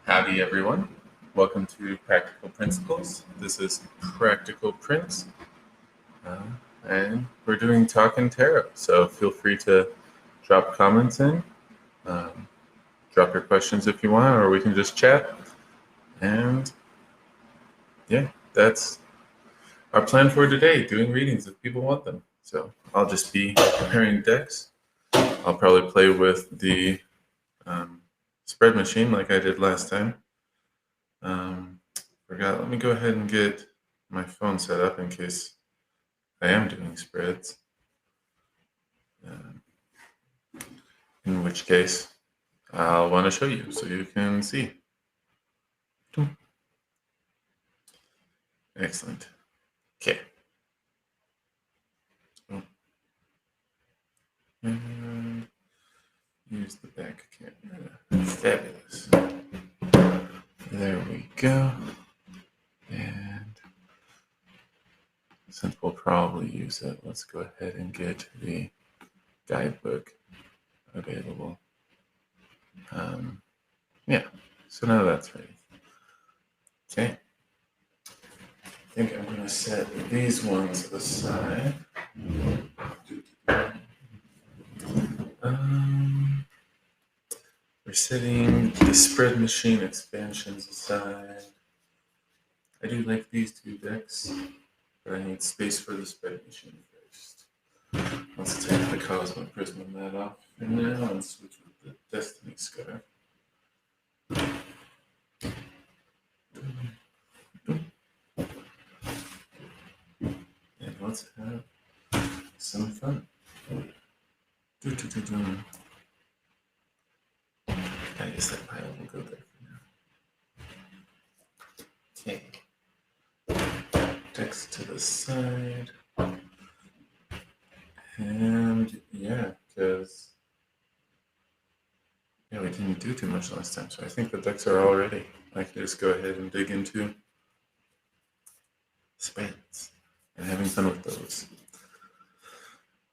Howdy, everyone. Welcome to Practical Principles. This is Practical Prince, uh, and we're doing Talking Tarot. So feel free to drop comments in, um, drop your questions if you want, or we can just chat. And yeah, that's our plan for today, doing readings if people want them. So I'll just be preparing decks. I'll probably play with the spread machine like I did last time. Forgot, let me go ahead and get my phone set up in case I am doing spreads. In which case, I'll want to show you so you can see. Excellent. Okay. And use the back camera. Fabulous. There we go. And since we'll probably use it, let's go ahead and get the guidebook available. Yeah, so now that's ready. Okay. I think I'm going to set these ones aside. We're setting the spread machine expansions aside. I do like these two decks, but I need space for the spread machine first. Let's take the Cosmic Prism mat off for now and switch with the Destiny Scar. And let's have some fun. I guess that pile will go there for now. Okay. Decks to the side. And yeah, because we didn't do too much last time, so I think the decks are all ready. I can just go ahead and dig into spreads and having fun with those.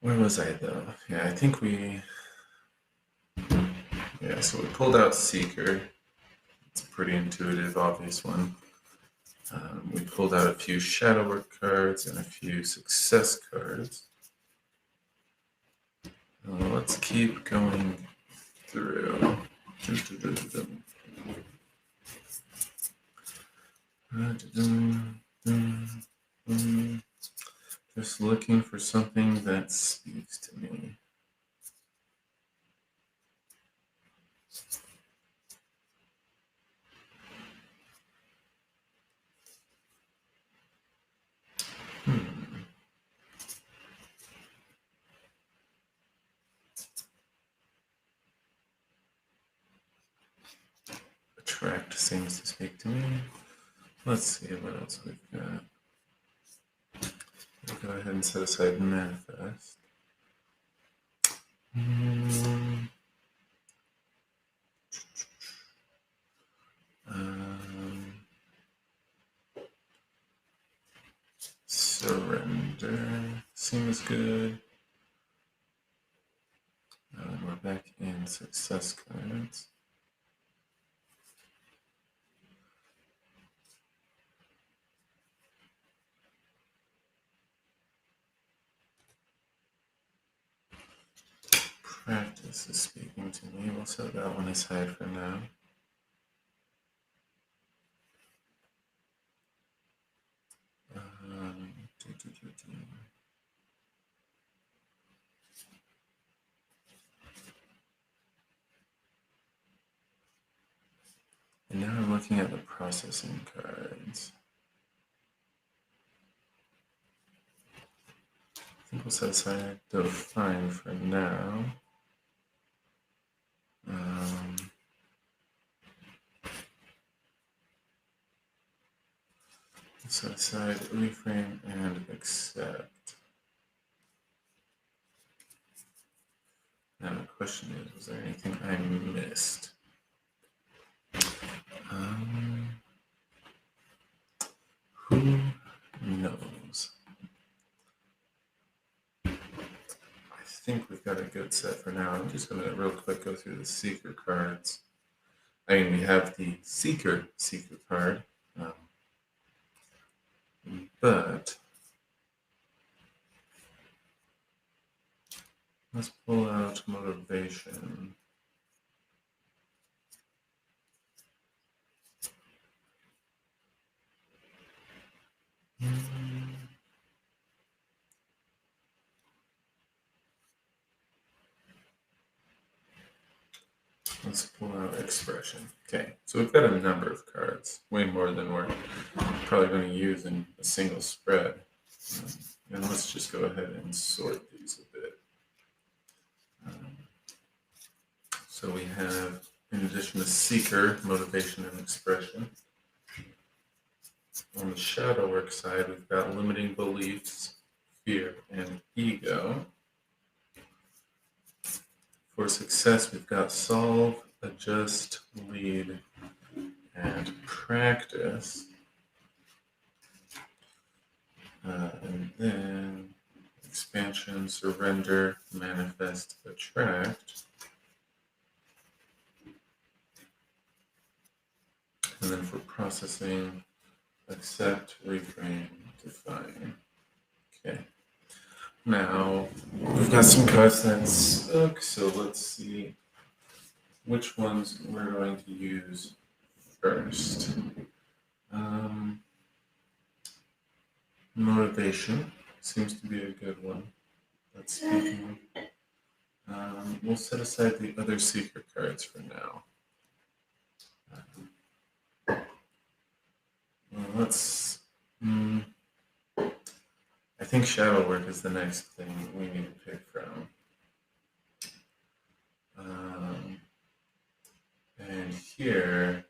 Where was I though? Yeah, I think so we pulled out Seeker. It's a pretty intuitive, obvious one. We pulled out a few Shadow Work cards and a few Success cards. Let's keep going through. Just looking for something that speaks to me. Attract seems to speak to me. Let's see what else we've got. We'll go ahead and set aside Manifest. Surrender seems good. We're back in Success cards. Practice is speaking to me. We'll set that one aside for now. And now I'm looking at the processing cards. I think we'll set aside Define for now. Set aside Reframe and Accept. Now the question is, was there anything I missed? Who knows? I think we've got a good set for now. I'm just going to real quick go through the Seeker cards we have the seeker card, but let's pull out motivation. Let's pull out expression. Okay, so we've got a number of cards, way more than we're probably going to use in a single spread. And let's just go ahead and sort these a bit. So we have, in addition to seeker, motivation, and expression. On the shadow work side, we've got limiting beliefs, fear, and ego. For success, we've got solve, adjust, lead, and practice. And then expansion, surrender, manifest, attract. And then for processing, accept, reframe, define. Okay. Now, we've got some cards that stuck, so let's see which ones we're going to use first. Motivation seems to be a good one. That's speaking. We'll set aside the other seeker cards for now. I think shadow work is the next thing we need to pick from. And here,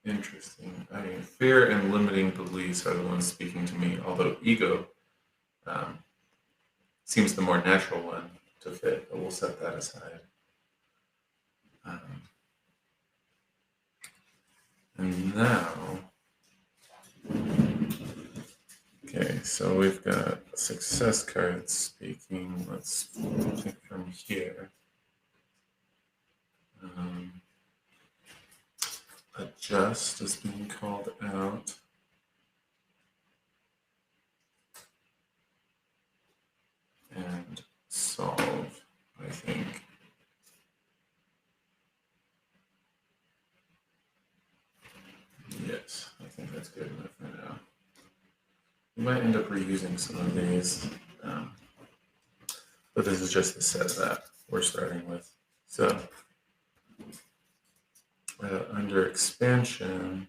interesting. Fear and limiting beliefs are the ones speaking to me, although ego seems the more natural one to fit, but we'll set that aside. And now, okay, so we've got success cards speaking. Let's pick from here. Adjust is being called out. And solve, I think. Yes, I think that's good enough for now. We might end up reusing some of these, but this is just the set that we're starting with. So, under expansion,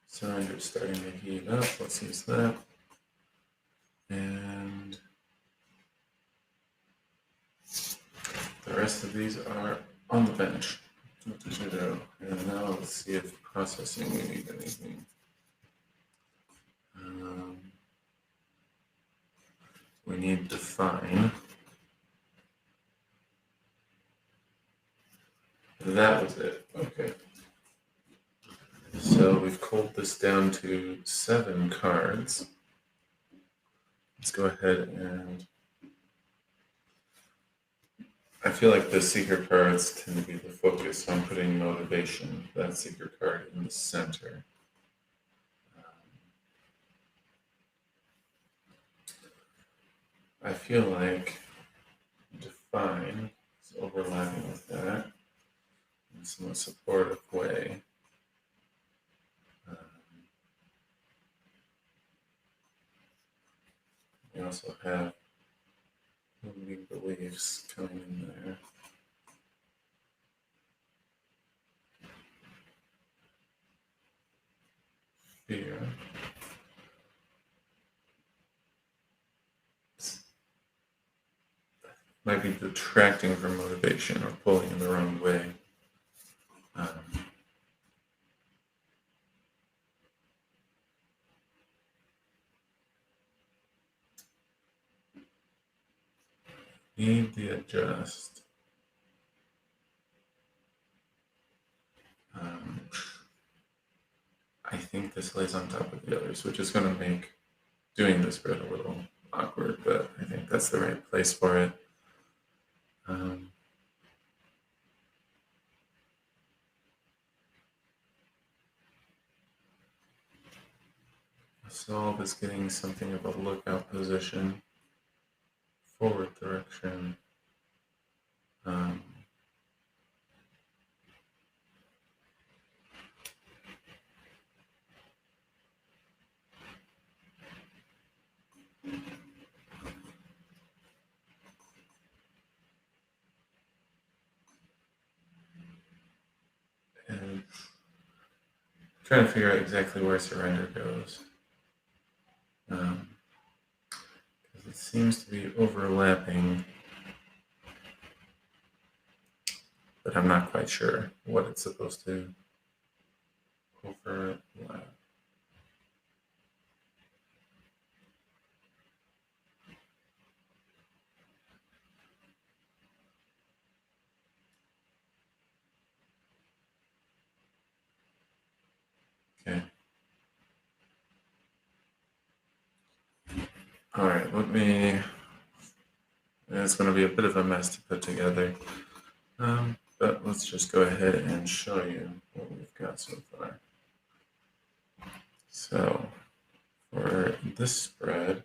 surrender starting to heat up. Let's use that. And the rest of these are on the bench. And now let's see if processing we need anything. We need define. That was it. Okay. So we've culled this down to 7 cards. Let's go ahead and I feel like the seeker cards tend to be the focus. I'm putting motivation, that seeker card, in the center. I feel like define is overlapping with that in a somewhat supportive way. We also have limiting beliefs coming in there. Fear. Might be detracting from motivation or pulling in the wrong way. Need the adjust. I think this lays on top of the others, which is going to make doing this spread a little awkward, but I think that's the right place for it. Solve is getting something of a lookout position, forward direction. And trying to figure out exactly where surrender goes. Because it seems to be overlapping, but I'm not quite sure what it's supposed to overlap. Okay. All right, it's going to be a bit of a mess to put together. But let's just go ahead and show you what we've got so far. So for this spread,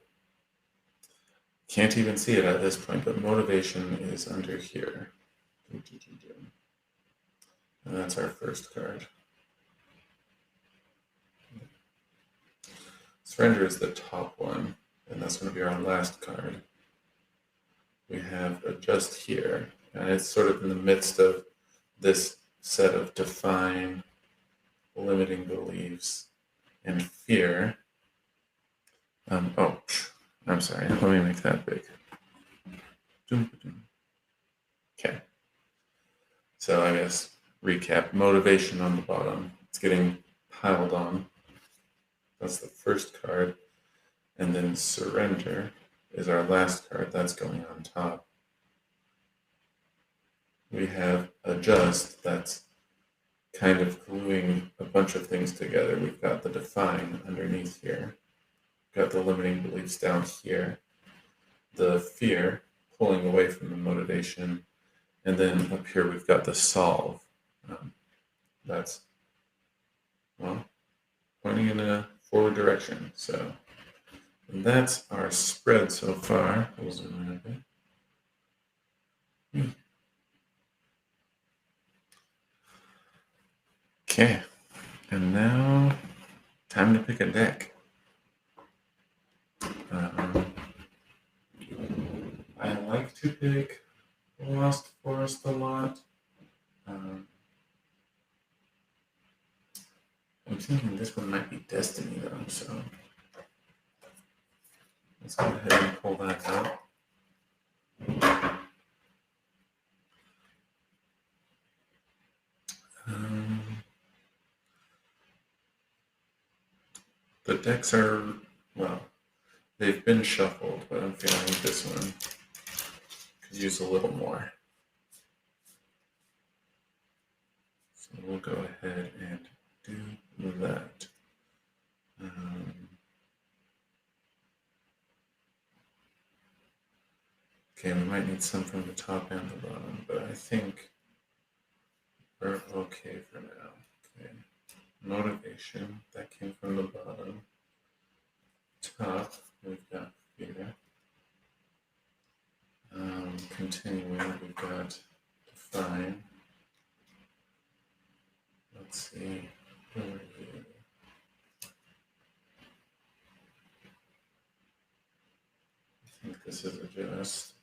can't even see it at this point, but motivation is under here. And that's our first card. Surrender is the top one, and that's going to be our last card. We have adjust here, and it's sort of in the midst of this set of define, limiting beliefs, and fear. I'm sorry, let me make that big. Okay. So I guess recap, motivation on the bottom. It's getting piled on. That's the first card. And then surrender is our last card. That's going on top. We have adjust. That's kind of gluing a bunch of things together. We've got the define underneath here. We've got the limiting beliefs down here. The fear pulling away from the motivation. And then up here we've got the solve. That's, well, pointing in a forward direction. So that's our spread so far. We'll zoom in a bit. Okay, and now time to pick a deck. I like to pick Lost Forest a lot. I'm thinking this one might be Destiny though, so let's go ahead and pull that out. The decks are, well, they've been shuffled, but I'm feeling this one could use a little more. So we'll go ahead and do that. Okay, we might need some from the top and the bottom, but I think we're okay for now. Okay, motivation, that came from the bottom. Top, we've got fear. Continuing, we've got define. Let's see, who are you? I think this is adjust.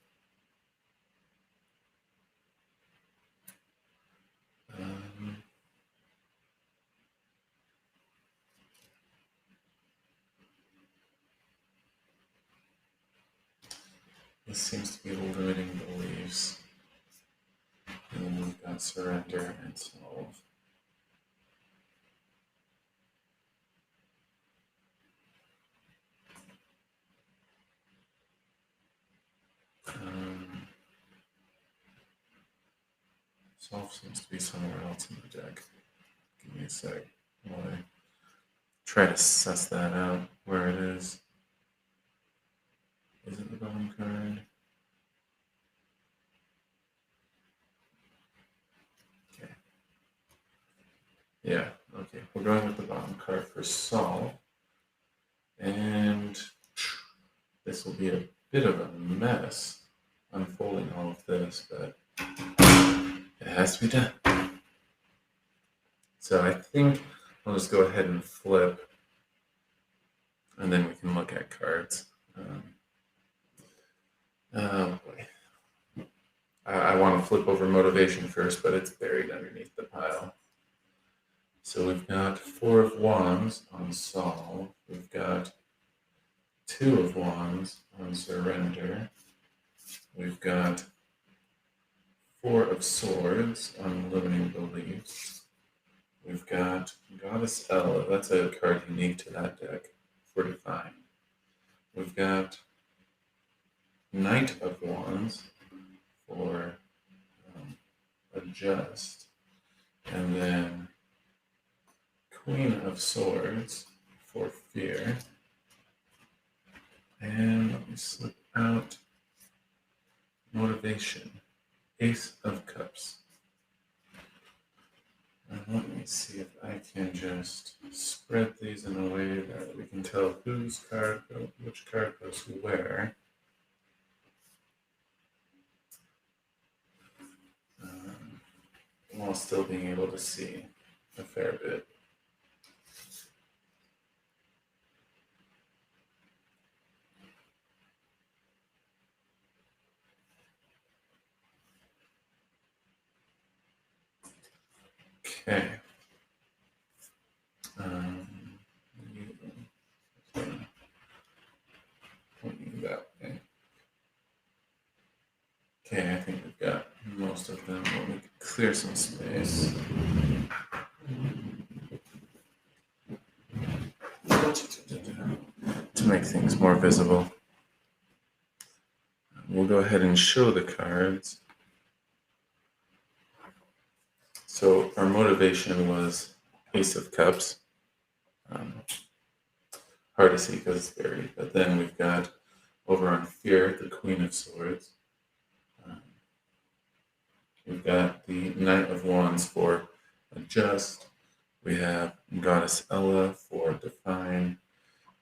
This seems to be limiting beliefs. And then we've got surrender and solve. Solve seems to be somewhere else in the deck. Give me a sec while I try to suss that out where it is. Is it the bottom card? Okay. Yeah, okay. We're going with the bottom card for solve. And this will be a bit of a mess unfolding all of this, but it has to be done. So I think I'll just go ahead and flip, and then we can look at cards. Oh boy. I want to flip over motivation first, but it's buried underneath the pile. So we've got 4 of Wands on solve. We've got 2 of Wands on surrender. We've got 4 of Swords on limiting beliefs. We've got Goddess Ella. That's a card unique to that deck for Define. We've got Knight of Wands for Adjust. And then Queen of Swords for Fear. And let me slip out Motivation. Ace of Cups. And let me see if I can just spread these in a way that we can tell which card goes where. While still being able to see a fair bit. Okay. That way. Okay, I think we've got most of them. Let me clear some space. To make things more visible. We'll go ahead and show the cards. So our motivation was Ace of Cups. Hard to see because it's buried. But then we've got over on Fear, the Queen of Swords. We've got the Knight of Wands for Adjust. We have Goddess Ella for Define.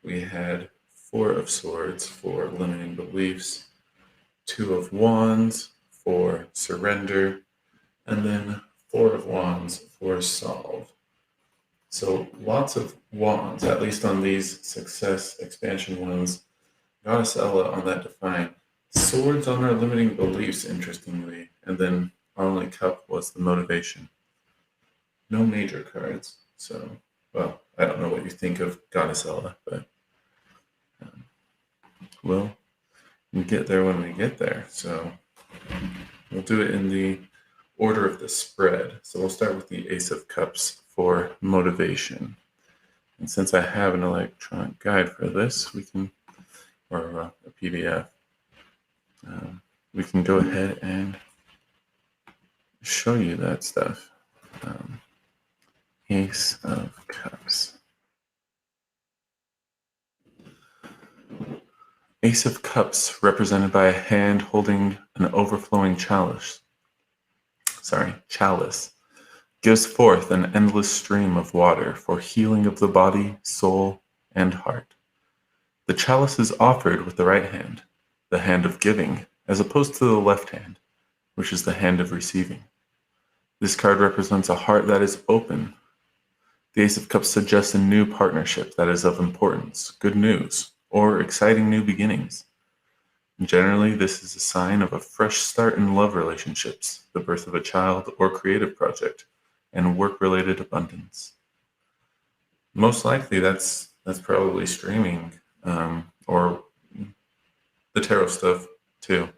We had 4 of Swords for Limiting Beliefs. 2 of Wands for Surrender. And then 4 of Wands for Solve. So lots of Wands, at least on these Success expansion ones. Goddess Ella on that Define. Swords on our Limiting Beliefs, interestingly. And then our only cup was the Motivation. No major cards. So, well, I don't know what you think of Goddess Ella, but we'll get there when we get there. So we'll do it in the order of the spread. So we'll start with the Ace of Cups for motivation. And since I have an electronic guide for this, we can, or a PDF, we can go ahead and show you that stuff. Ace of Cups. Ace of Cups, represented by a hand holding an overflowing chalice, gives forth an endless stream of water for healing of the body, soul, and heart. The chalice is offered with the right hand, the hand of giving, as opposed to the left hand, which is the hand of receiving. This card represents a heart that is open. The Ace of Cups suggests a new partnership that is of importance, good news, or exciting new beginnings. Generally, this is a sign of a fresh start in love relationships, the birth of a child or creative project, and work-related abundance. Most likely, that's probably streaming, or the tarot stuff too.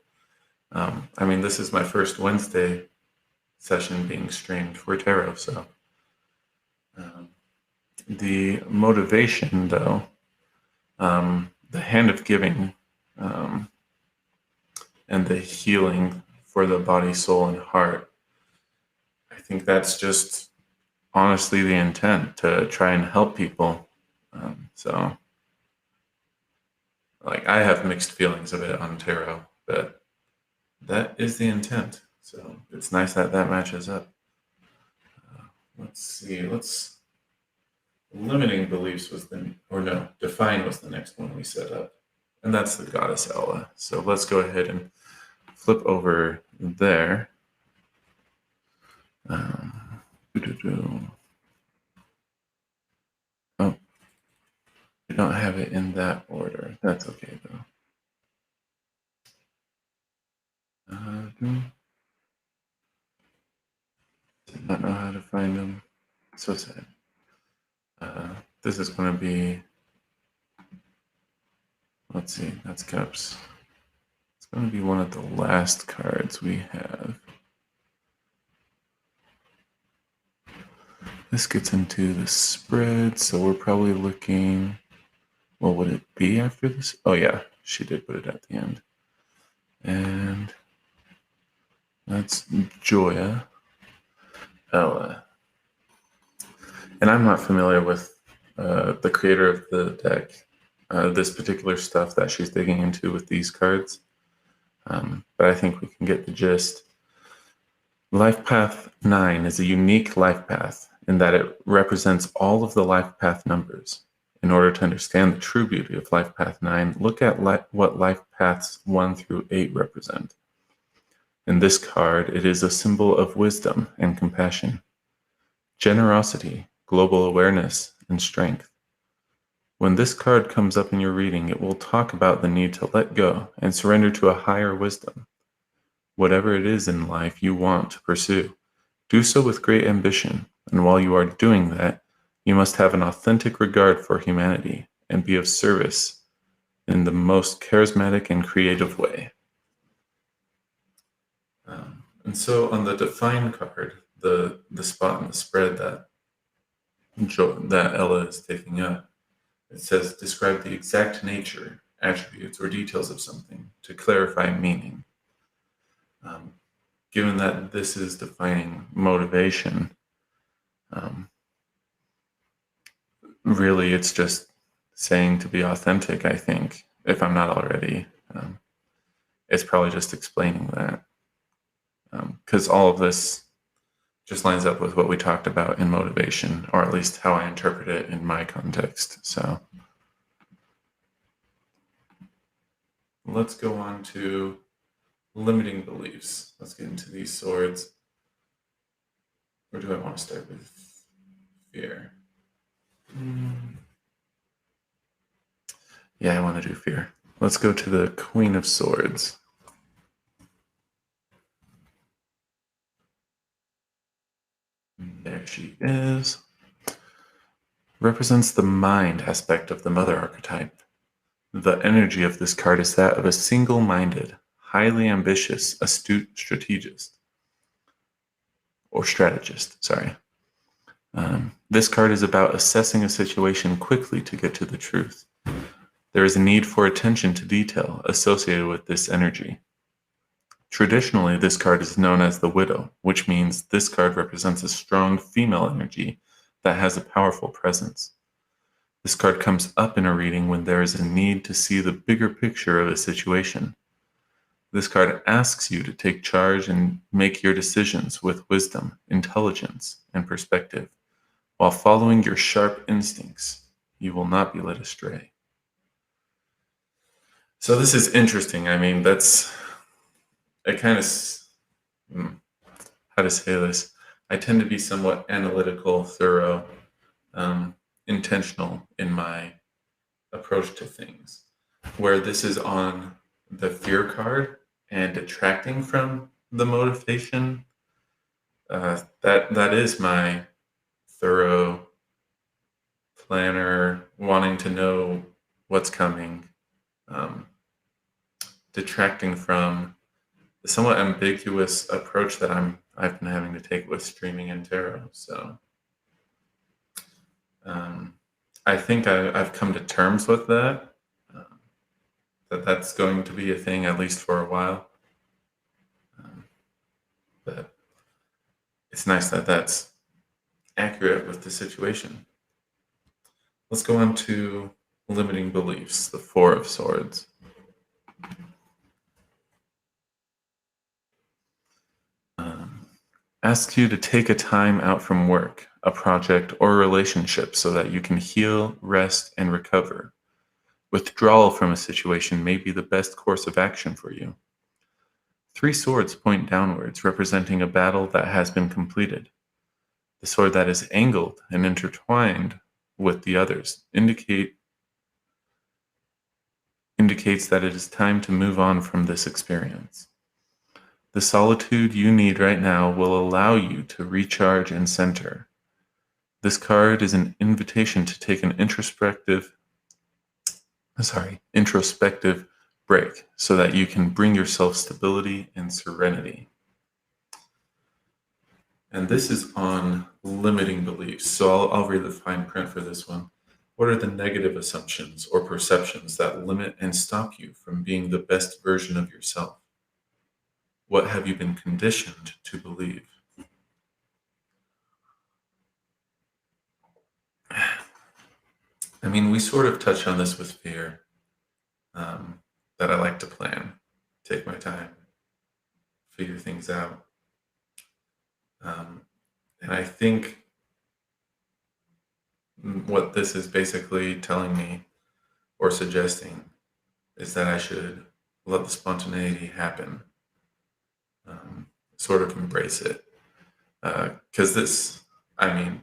I mean, this is my first Wednesday session being streamed for tarot, so the motivation, though, the hand of giving, and the healing for the body, soul, and heart. I think that's just honestly the intent, to try and help people So, like, I have mixed feelings of it on tarot, but that is the intent. So it's nice that that matches up. Let's see. Let's limiting beliefs was the or no define was the next one we set up, and that's the goddess Ella. So let's go ahead and flip over there. Um, oh, we don't have it in that order. That's okay though. Did not know how to find them. So sad. This is going to be. Let's see. That's cups. It's going to be one of the last cards we have. This gets into the spread, so we're probably looking. What would it be after this? Oh yeah, she did put it at the end. And that's Joya Ella. And I'm not familiar with the creator of the deck, this particular stuff that she's digging into with these cards. But I think we can get the gist. Life Path 9 is a unique life path in that it represents all of the life path numbers. In order to understand the true beauty of Life Path 9, look at what Life Paths 1 through 8 represent. In this card, it is a symbol of wisdom and compassion, generosity, global awareness, and strength. When this card comes up in your reading, it will talk about the need to let go and surrender to a higher wisdom. Whatever it is in life you want to pursue, do so with great ambition, and while you are doing that, you must have an authentic regard for humanity and be of service in the most charismatic and creative way. And so on the define card, the spot in the spread that Ella is taking up, it says describe the exact nature, attributes, or details of something to clarify meaning. Given that this is defining motivation, really it's just saying to be authentic, I think, if I'm not already. It's probably just explaining that. Because all of this just lines up with what we talked about in motivation, or at least how I interpret it in my context. So let's go on to limiting beliefs. Let's get into these swords. Or do I want to start with fear? Yeah, I want to do fear. Let's go to the Queen of Swords. There she is. Represents the mind aspect of the mother archetype. The energy of this card is that of a single-minded, highly ambitious, astute strategist. Or strategist, sorry. This card is about assessing a situation quickly to get to the truth. There is a need for attention to detail associated with this energy. Traditionally, this card is known as the Widow, which means this card represents a strong female energy that has a powerful presence. This card comes up in a reading when there is a need to see the bigger picture of a situation. This card asks you to take charge and make your decisions with wisdom, intelligence, and perspective. While following your sharp instincts, you will not be led astray. So this is interesting. I mean, that's it kind of, how to say this? I tend to be somewhat analytical, thorough, intentional in my approach to things. Where this is on the fear card and detracting from the motivation, that is my thorough planner, wanting to know what's coming, detracting from the somewhat ambiguous approach that I've been having to take with streaming and tarot. So I think I've come to terms with that. That's going to be a thing at least for a while. But it's nice that that's accurate with the situation. Let's go on to limiting beliefs, the Four of Swords. Asks you to take a time out from work, a project, or a relationship so that you can heal, rest, and recover. Withdrawal from a situation may be the best course of action for you. Three swords point downwards, representing a battle that has been completed. The sword that is angled and intertwined with the others indicates that it is time to move on from this experience. The solitude you need right now will allow you to recharge and center. This card is an invitation to take an introspective break so that you can bring yourself stability and serenity. And this is on limiting beliefs. So I'll read the fine print for this one. What are the negative assumptions or perceptions that limit and stop you from being the best version of yourself? What have you been conditioned to believe? I mean, we sort of touch on this with fear, that I like to plan, take my time, figure things out. And I think what this is basically telling me or suggesting is that I should let the spontaneity happen, sort of embrace it. Because I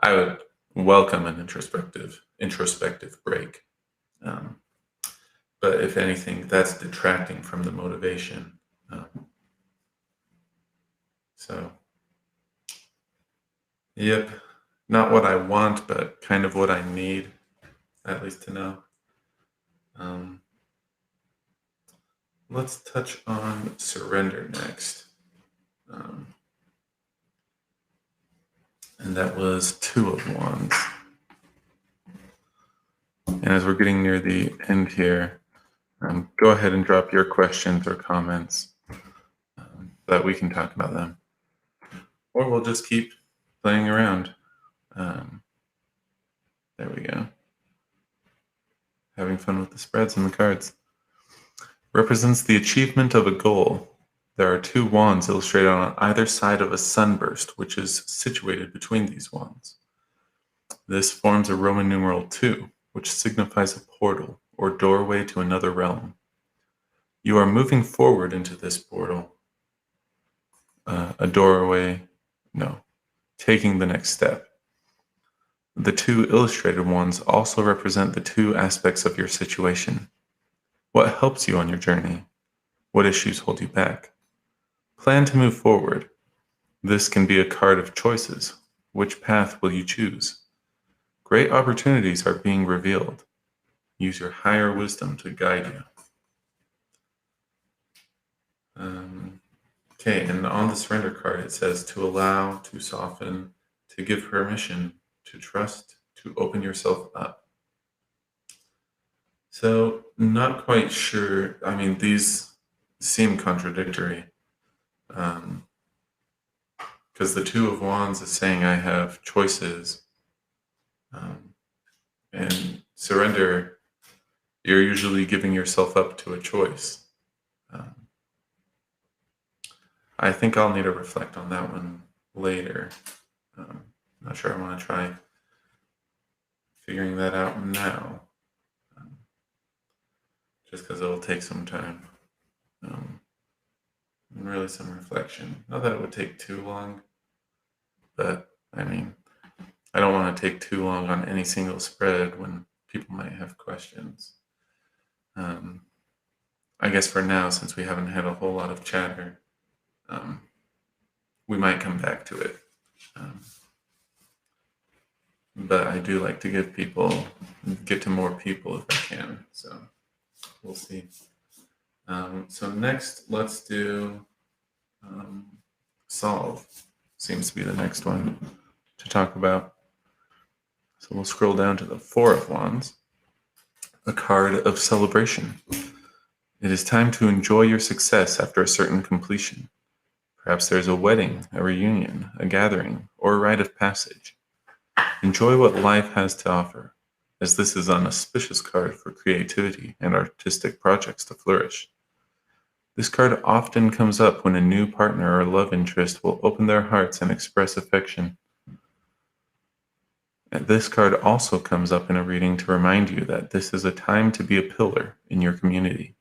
would welcome an introspective break. But if anything, that's detracting from the motivation. So, yep, not what I want, but kind of what I need, at least to know. Let's touch on surrender next. And that was Two of Wands. And as we're getting near the end here, go ahead and drop your questions or comments so that we can talk about them. Or we'll just keep playing around. There we go. Having fun with the spreads and the cards. Represents the achievement of a goal. There are two wands illustrated on either side of a sunburst, which is situated between these wands. This forms a Roman numeral 2, which signifies a portal or doorway to another realm. You are moving forward into this portal, taking the next step. The two illustrated ones also represent the two aspects of your situation. What helps you on your journey? What issues hold you back? Plan to move forward. This can be a card of choices. Which path will you choose? Great opportunities are being revealed. Use your higher wisdom to guide you. Okay, and on the surrender card it says to allow, to soften, to give permission, to trust, to open yourself up. So, not quite sure. I mean, these seem contradictory. Because the Two of Wands is saying I have choices. And surrender, you're usually giving yourself up to a choice. I think I'll need to reflect on that one later. Not sure I want to try figuring that out now. Just because it'll take some time. And really some reflection. Not that it would take too long, but I mean, I don't want to take too long on any single spread when people might have questions. I guess for now, since we haven't had a whole lot of chatter, we might come back to it. But I do like to get to more people if I can. So we'll see. So next, let's do Solve. Seems to be the next one to talk about. So we'll scroll down to the Four of Wands, a card of celebration. It is time to enjoy your success after a certain completion. Perhaps there's a wedding, a reunion, a gathering, or a rite of passage. Enjoy what life has to offer, as this is an auspicious card for creativity and artistic projects to flourish. This card often comes up when a new partner or love interest will open their hearts and express affection. And this card also comes up in a reading to remind you that this is a time to be a pillar in your community.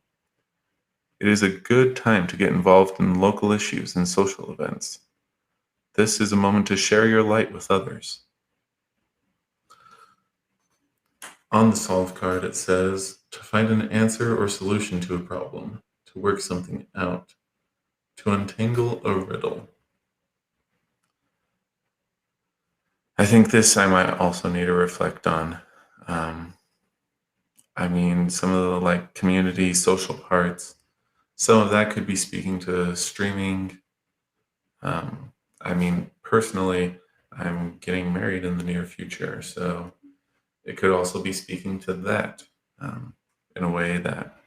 It is a good time to get involved in local issues and social events. This is a moment to share your light with others. On the Solve card, it says to find an answer or solution to a problem, to work something out, to untangle a riddle. I think this I might also need to reflect on. Some of the community social parts, some of that could be speaking to streaming. Personally, I'm getting married in the near future, so it could also be speaking to that in a way that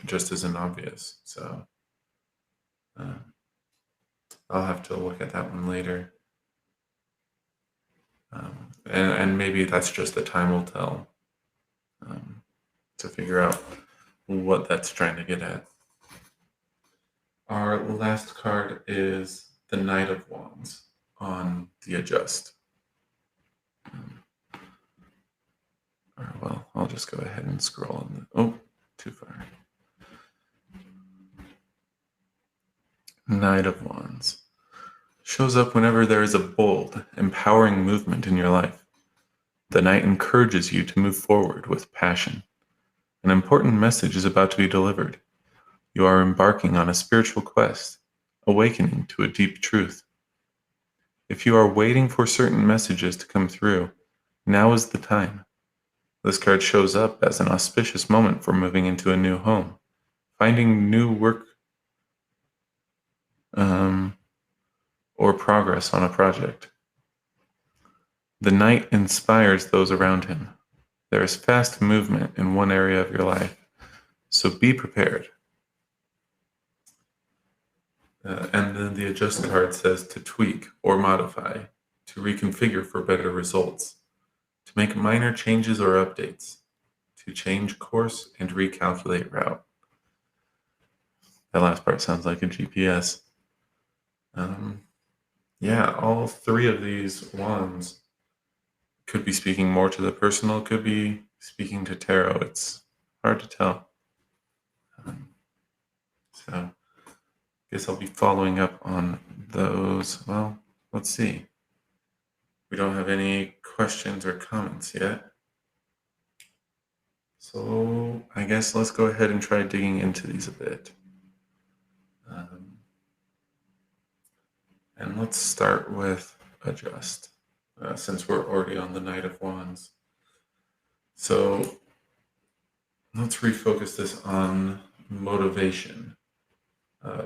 just isn't obvious. So uh, I'll have to look at that one later. And maybe that's just the time will tell to figure out what that's trying to get at. Our last card is the Knight of Wands on the Adjust. I'll just go ahead and scroll. Too far. Knight of Wands shows up whenever there is a bold, empowering movement in your life. The Knight encourages you to move forward with passion. An important message is about to be delivered. You are embarking on a spiritual quest, awakening to a deep truth. If you are waiting for certain messages to come through, now is the time. This card shows up as an auspicious moment for moving into a new home, finding new work, or progress on a project. The Knight inspires those around him. There is fast movement in one area of your life, so be prepared. And then the Adjust card says to tweak or modify, to reconfigure for better results, to make minor changes or updates, to change course and recalculate route. That last part sounds like a GPS. All three of these wands could be speaking more to the personal, could be speaking to tarot. It's hard to tell. So I guess I'll be following up on those. Well, let's see. We don't have any questions or comments yet. So I guess let's go ahead and try digging into these a bit. And let's start with Adjust, since we're already on the Knight of Wands. So let's refocus this on motivation,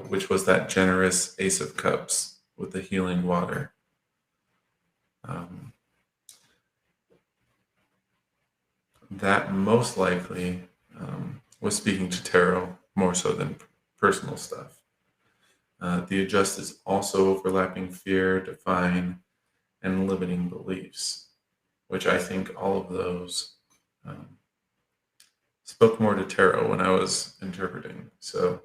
which was that generous Ace of Cups with the healing water. That most likely was speaking to tarot more so than personal stuff. The Adjust is also overlapping fear, define, and limiting beliefs, which I think all of those spoke more to tarot when I was interpreting. So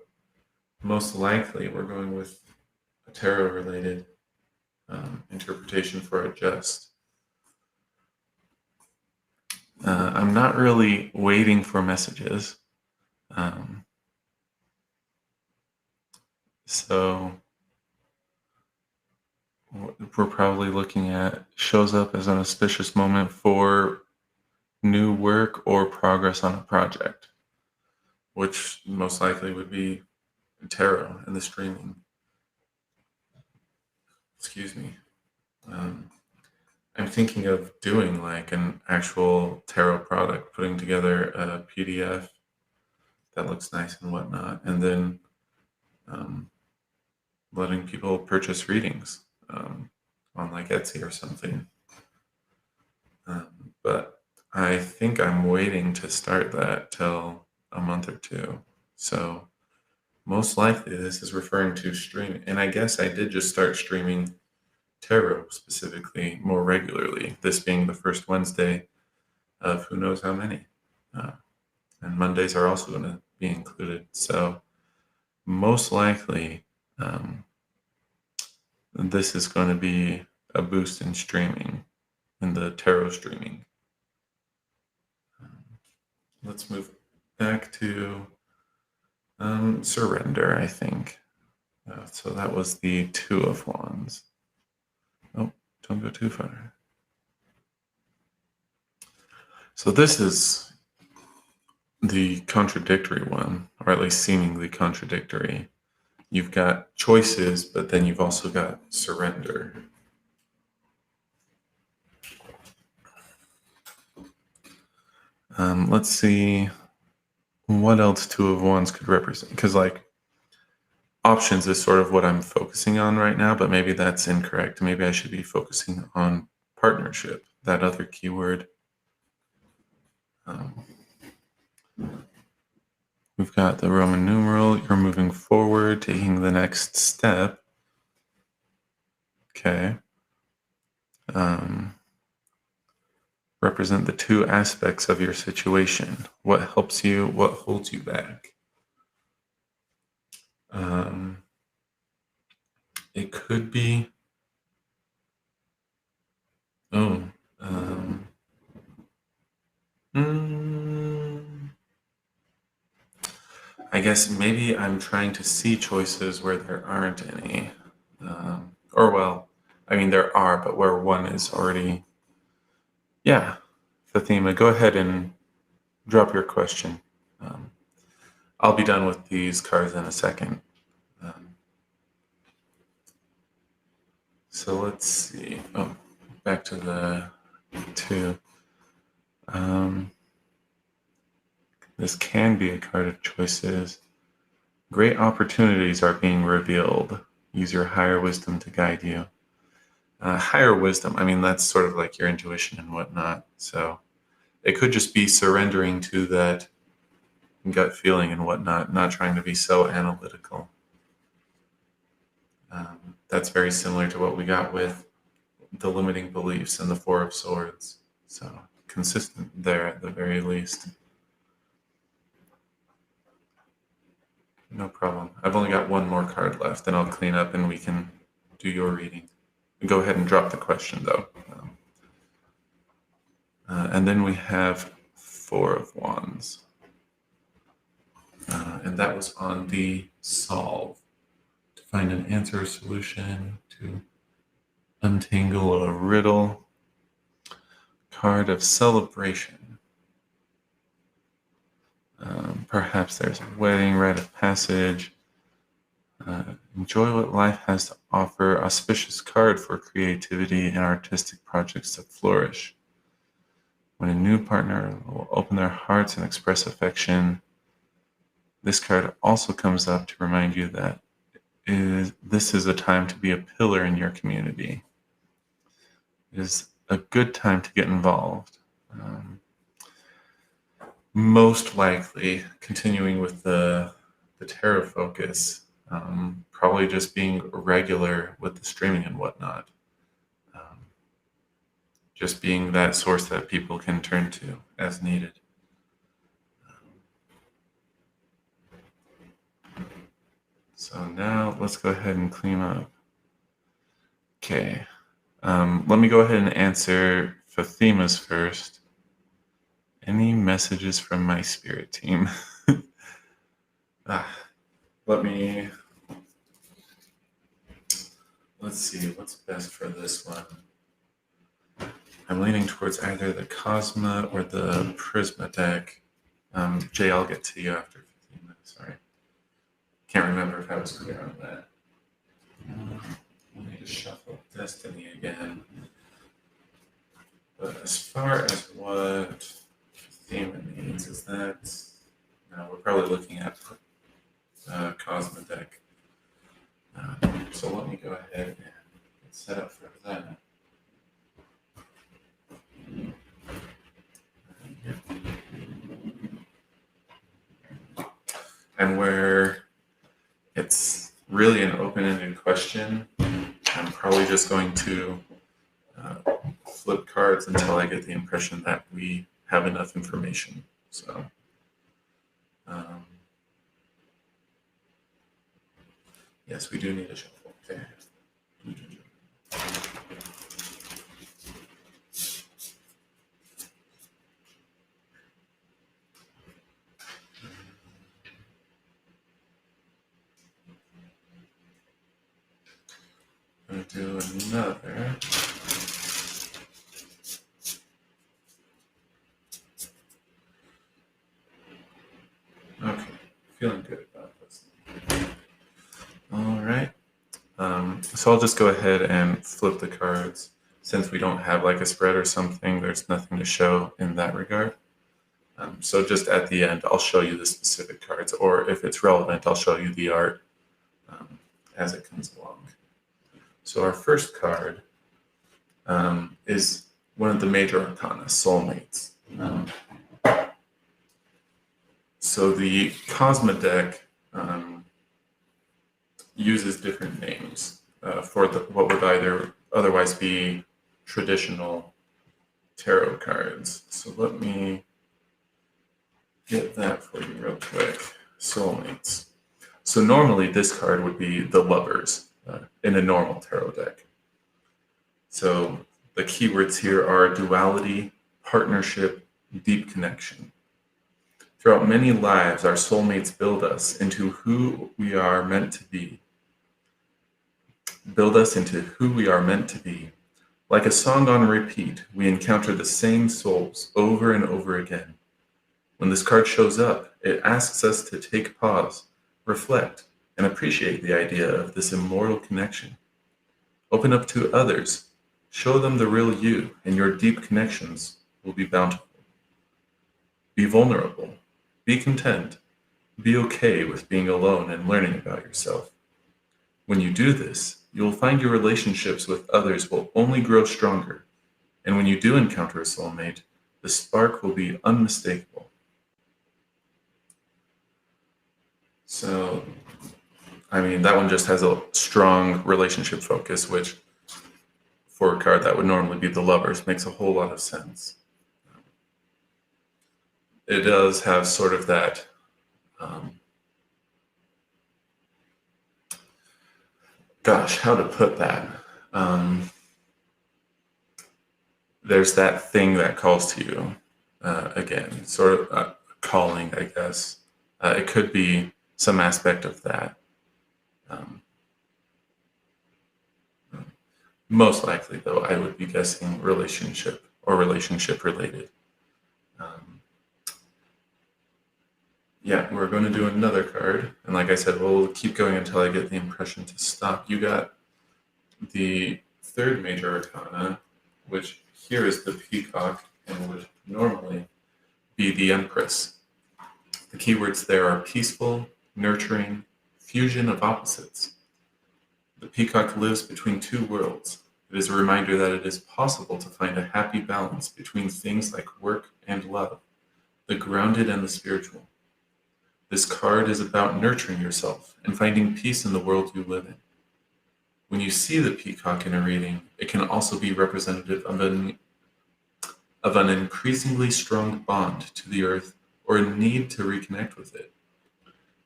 most likely we're going with a tarot-related interpretation for Adjust. I'm not really waiting for messages. So we're probably looking at shows up as an auspicious moment for new work or progress on a project, which most likely would be tarot and the streaming. Excuse me. I'm thinking of doing like an actual tarot product, putting together a PDF that looks nice and whatnot, and then letting people purchase readings on like Etsy or something. But I think I'm waiting to start that till a month or two. So most likely this is referring to streaming. And I guess I did just start streaming tarot specifically more regularly, this being the first Wednesday of who knows how many. And Mondays are also going to be included. So most likely, this is going to be a boost in streaming, in the tarot streaming. Let's move back to surrender, I think. So that was the Two of Wands. Oh, don't go too far. So this is the contradictory one, or at least seemingly contradictory. You've got choices, but then you've also got surrender. Let's see what else Two of Wands could represent. Because, like, options is sort of what I'm focusing on right now, but maybe that's incorrect. Maybe I should be focusing on partnership, that other keyword. We've got the Roman numeral. You're moving forward, taking the next step. Okay. Represent the two aspects of your situation. What helps you? What holds you back? It could be. I guess maybe I'm trying to see choices where there aren't any. There are, but where one is already. Yeah, Fatima, go ahead and drop your question. I'll be done with these cards in a second. So let's see. Oh, back to the two. This can be a card of choices. Great opportunities are being revealed. Use your higher wisdom to guide you. Higher wisdom, that's sort of like your intuition and whatnot. So it could just be surrendering to that gut feeling and whatnot, not trying to be so analytical. That's very similar to what we got with the limiting beliefs and the Four of Swords. So consistent there at the very least. No problem. I've only got one more card left, and I'll clean up and we can do your reading. Go ahead and drop the question, though. And then we have Four of Wands. And that was on the solve. To find an answer or solution, to untangle a riddle. Card of celebration. Perhaps there's a wedding, rite of passage. Enjoy what life has to offer. Auspicious card for creativity and artistic projects to flourish. When a new partner will open their hearts and express affection, this card also comes up to remind you that this is a time to be a pillar in your community. It is a good time to get involved. Most likely, continuing with the tarot focus, probably just being regular with the streaming and whatnot. Just being that source that people can turn to as needed. So now let's go ahead and clean up. Okay. Let me go ahead and answer Fatima's first. Any messages from my spirit team? Let's see, what's best for this one? I'm leaning towards either the Cosma or the Prisma deck. Jay, I'll get to you after 15 minutes, sorry. Can't remember if I was clear on that. Let me just shuffle Destiny again. But as far as what Fatima needs, is that... No, we're probably looking at Cosma deck. So let me go ahead and get set up for that. And where it's really an open-ended question, I'm probably just going to flip cards until I get the impression that we have enough information. So, um, yes, we do need a shuffle. Okay. I'm going to do another. Okay, feeling good about this. All right. So I'll just go ahead and flip the cards. Since we don't have like a spread or something, there's nothing to show in that regard. So just at the end, I'll show you the specific cards, or if it's relevant, I'll show you the art as it comes along. So our first card is one of the major arcana, soulmates. So the Cosma deck uses different names for what would either otherwise be traditional tarot cards. So let me get that for you real quick. Soulmates. So normally this card would be the Lovers in a normal tarot deck. So the keywords here are duality, partnership, deep connection. Throughout many lives, our soulmates build us into who we are meant to be. Build us into who we are meant to be. Like a song on repeat, we encounter the same souls over and over again. When this card shows up, it asks us to take pause, reflect, and appreciate the idea of this immortal connection. Open up to others, show them the real you, and your deep connections will be bountiful. Be vulnerable, be content, be okay with being alone and learning about yourself. When you do this, you will find your relationships with others will only grow stronger, and when you do encounter a soulmate, the spark will be unmistakable. So, I mean, that one just has a strong relationship focus, which for a card that would normally be the Lovers makes a whole lot of sense. It does have sort of that how to put that? There's that thing that calls to you again, sort of calling, I guess. It could be some aspect of that. Most likely, though, I would be guessing relationship or relationship related. Yeah, we're going to do another card. And like I said, we'll keep going until I get the impression to stop. You got the third major arcana, which here is the Peacock and would normally be the Empress. The keywords there are peaceful, nurturing, fusion of opposites. The Peacock lives between two worlds. It is a reminder that it is possible to find a happy balance between things like work and love, the grounded and the spiritual. This card is about nurturing yourself and finding peace in the world you live in. When you see the Peacock in a reading, it can also be representative of an increasingly strong bond to the earth or a need to reconnect with it.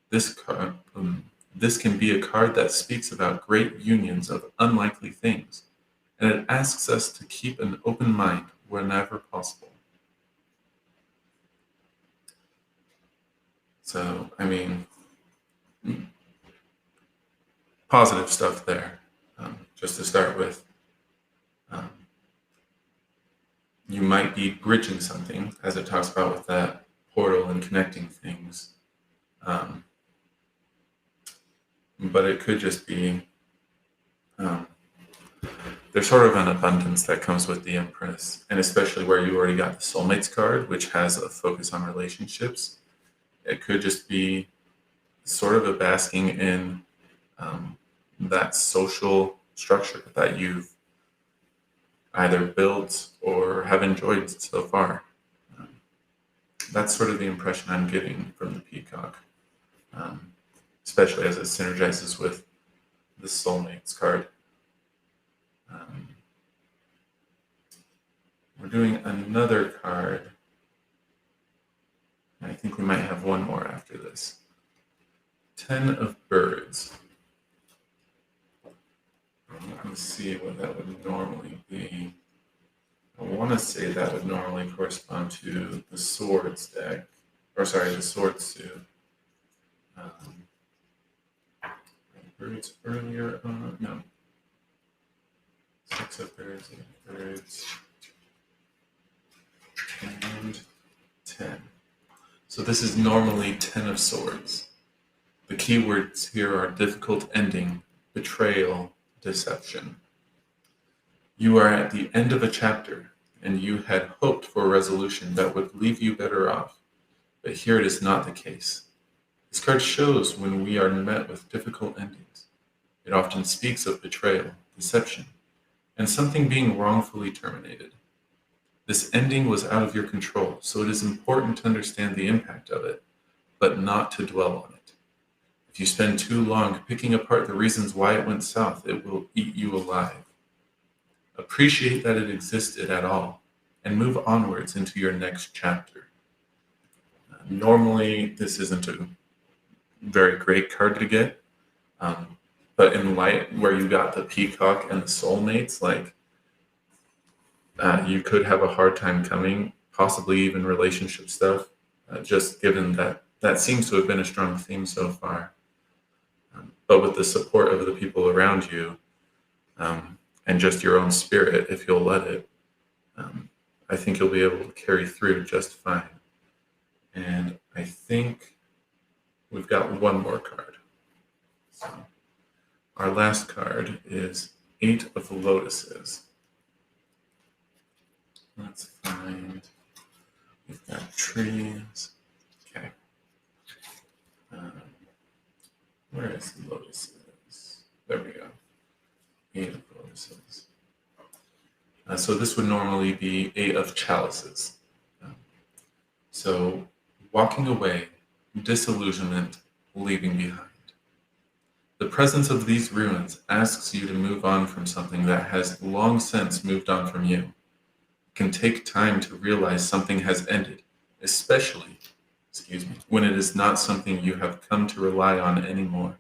This can be a card that speaks about great unions of unlikely things, and it asks us to keep an open mind whenever possible. So, I mean, positive stuff there, just to start with. You might be bridging something, as it talks about with that portal and connecting things. But it could just be, there's sort of an abundance that comes with the Empress, and especially where you already got the Soulmates card, which has a focus on relationships. It could just be sort of a basking in that social structure that you've either built or have enjoyed so far. That's sort of the impression I'm getting from the Peacock, especially as it synergizes with the Soulmates card. We're doing another card. I think we might have one more after this. 10 of birds. Let me see what that would normally be. I want to say that would normally correspond to the swords deck. Or sorry, the swords suit. Birds earlier on. No. 6 of birds, 8 of birds. And 10. So this is normally 10 of swords. The keywords here are difficult ending, betrayal, deception. You are at the end of a chapter, and you had hoped for a resolution that would leave you better off. But here it is not the case. This card shows when we are met with difficult endings. It often speaks of betrayal, deception, and something being wrongfully terminated. This ending was out of your control, so it is important to understand the impact of it, but not to dwell on it. If you spend too long picking apart the reasons why it went south, it will eat you alive. Appreciate that it existed at all, and move onwards into your next chapter. Normally, this isn't a very great card to get, but in light where you got the peacock and the soulmates, you could have a hard time coming, possibly even relationship stuff, just given that that seems to have been a strong theme so far. But with the support of the people around you, and just your own spirit, if you'll let it, I think you'll be able to carry through just fine. And I think we've got one more card. So our last card is 8 of Lotuses. Let's find, we've got trees. Okay. Where is the Lotuses? There we go. 8 of Lotuses. So this would normally be 8 of Chalices. So walking away, disillusionment, leaving behind. The presence of these ruins asks you to move on from something that has long since moved on from you. It can take time to realize something has ended, especially, when it is not something you have come to rely on anymore.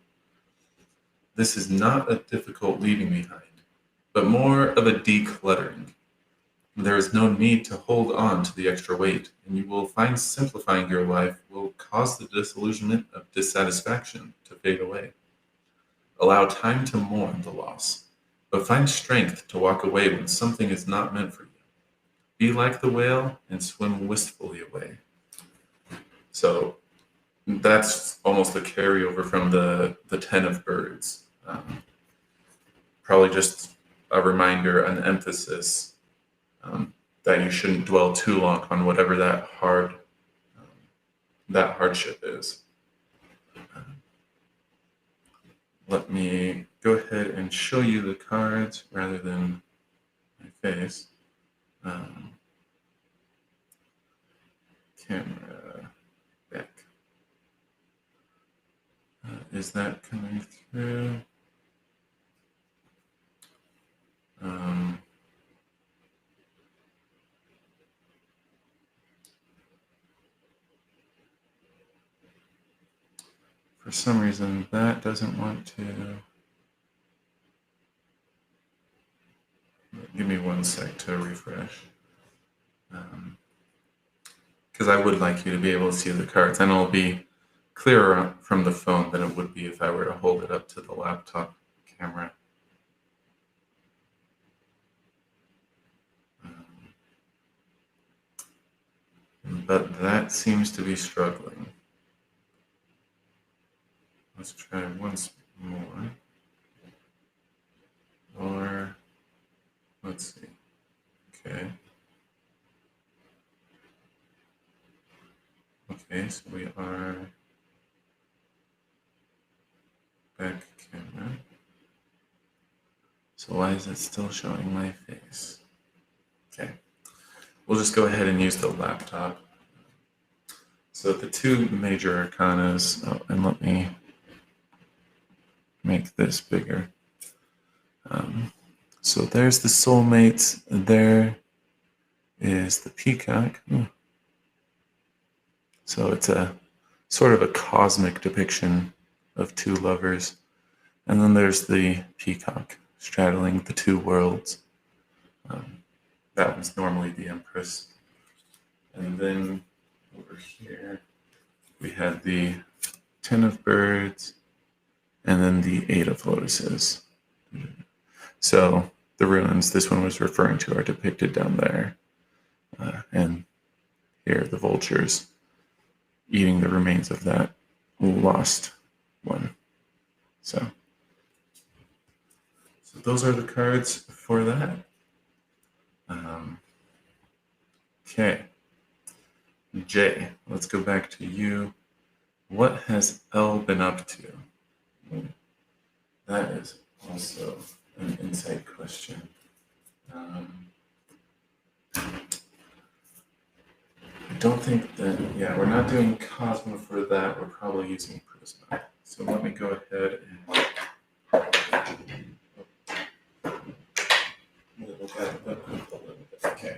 This is not a difficult leaving behind, but more of a decluttering. There is no need to hold on to the extra weight, and you will find simplifying your life will cause the disillusionment of dissatisfaction to fade away. Allow time to mourn the loss, but find strength to walk away when something is not meant for you. Be like the whale and swim wistfully away. So that's almost a carryover from the 10 of birds. Probably just a reminder, an emphasis that you shouldn't dwell too long on whatever that hardship is. Let me go ahead and show you the cards rather than my face. Camera back. Is that coming through? For some reason, that doesn't want to. Give me one sec to refresh. Because I would like you to be able to see the cards, and it'll be clearer from the phone than it would be if I were to hold it up to the laptop camera. But that seems to be struggling. Let's try once more. Or, let's see. Okay. Okay, so we are back camera. So why is it still showing my face? Okay. We'll just go ahead and use the laptop. So the two major arcanas, and let me make this bigger. So there's the soulmates, there is the peacock. So it's a sort of a cosmic depiction of two lovers. And then there's the peacock straddling the two worlds. That was normally the Empress. And then over here, we had the 10 of birds and then the 8 of lotuses. So the ruins this one was referring to are depicted down there. And here, the vultures eating the remains of that lost one. So those are the cards for that. Okay. Jay, let's go back to you. What has Elle been up to? That is also an insight question. I don't think that, we're not doing Cosmo for that. We're probably using Prisma. So let me go ahead and okay.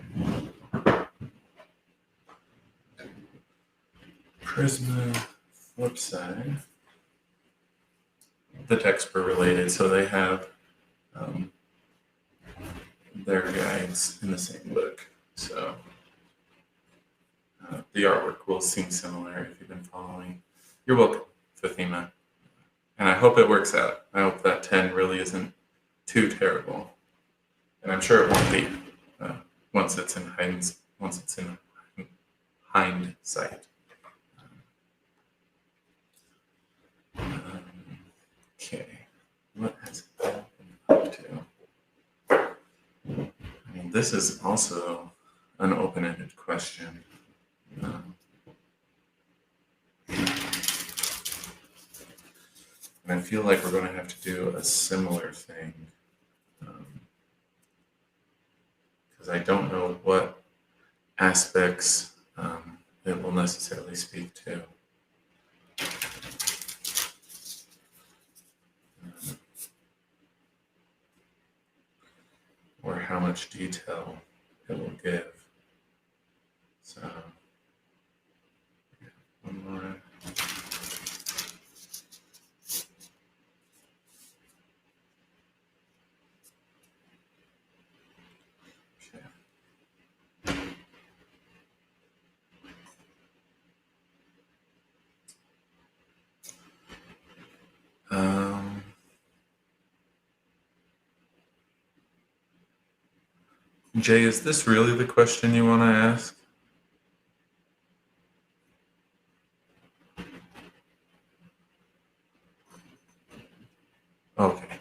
Prisma flip side. The texts were related, so they have their guides in the same book. So the artwork will seem similar if you've been following. You're welcome, Fatima. And I hope it works out. I hope that 10 really isn't too terrible. And I'm sure it won't be once it's in hindsight. Okay, what has Elle been up to? I mean, this is also an open-ended question. And I feel like we're going to have to do a similar thing. Because I don't know what aspects it will necessarily speak to. Or how much detail it will give. So, one more. Jay, is this really the question you want to ask? Okay.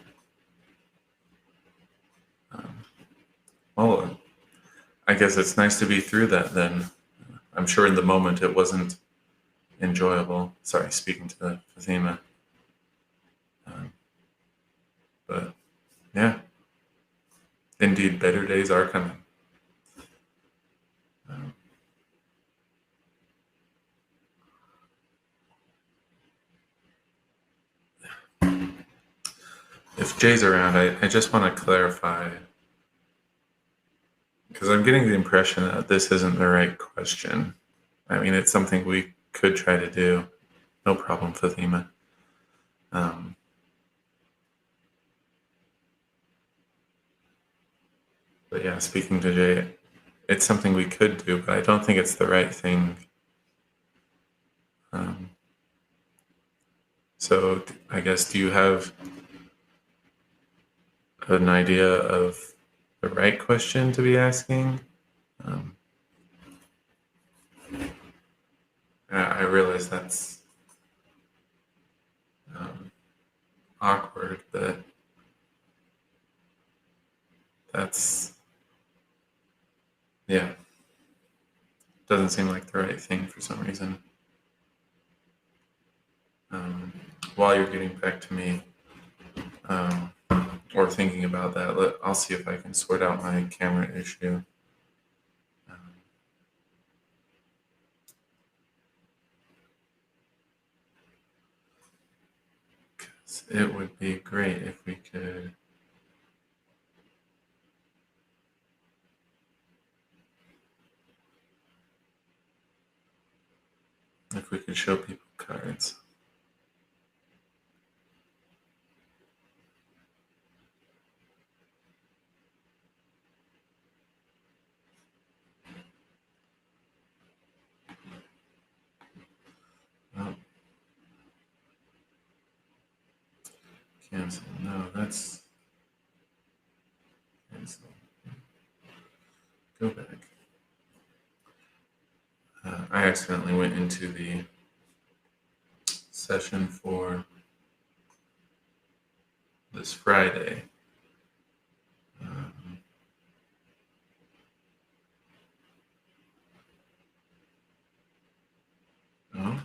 Well, I guess it's nice to be through that then. I'm sure in the moment it wasn't enjoyable. Sorry, speaking to Fatima. But yeah, indeed, better days are coming. If Jay's around, I just want to clarify, because I'm getting the impression that this isn't the right question. I mean, it's something we could try to do. No problem, Fatima. But yeah, speaking to Jay, it's something we could do, but I don't think it's the right thing. So I guess, do you have an idea of the right question to be asking? I realize that's awkward, but yeah, doesn't seem like the right thing for some reason. While you're getting back to me, or thinking about that, I'll see if I can sort out my camera issue. It would be great if we could. if we could show people cards. Oh. Cancel. No, that's cancel. Go back. I accidentally went into the session for this Friday. Oh,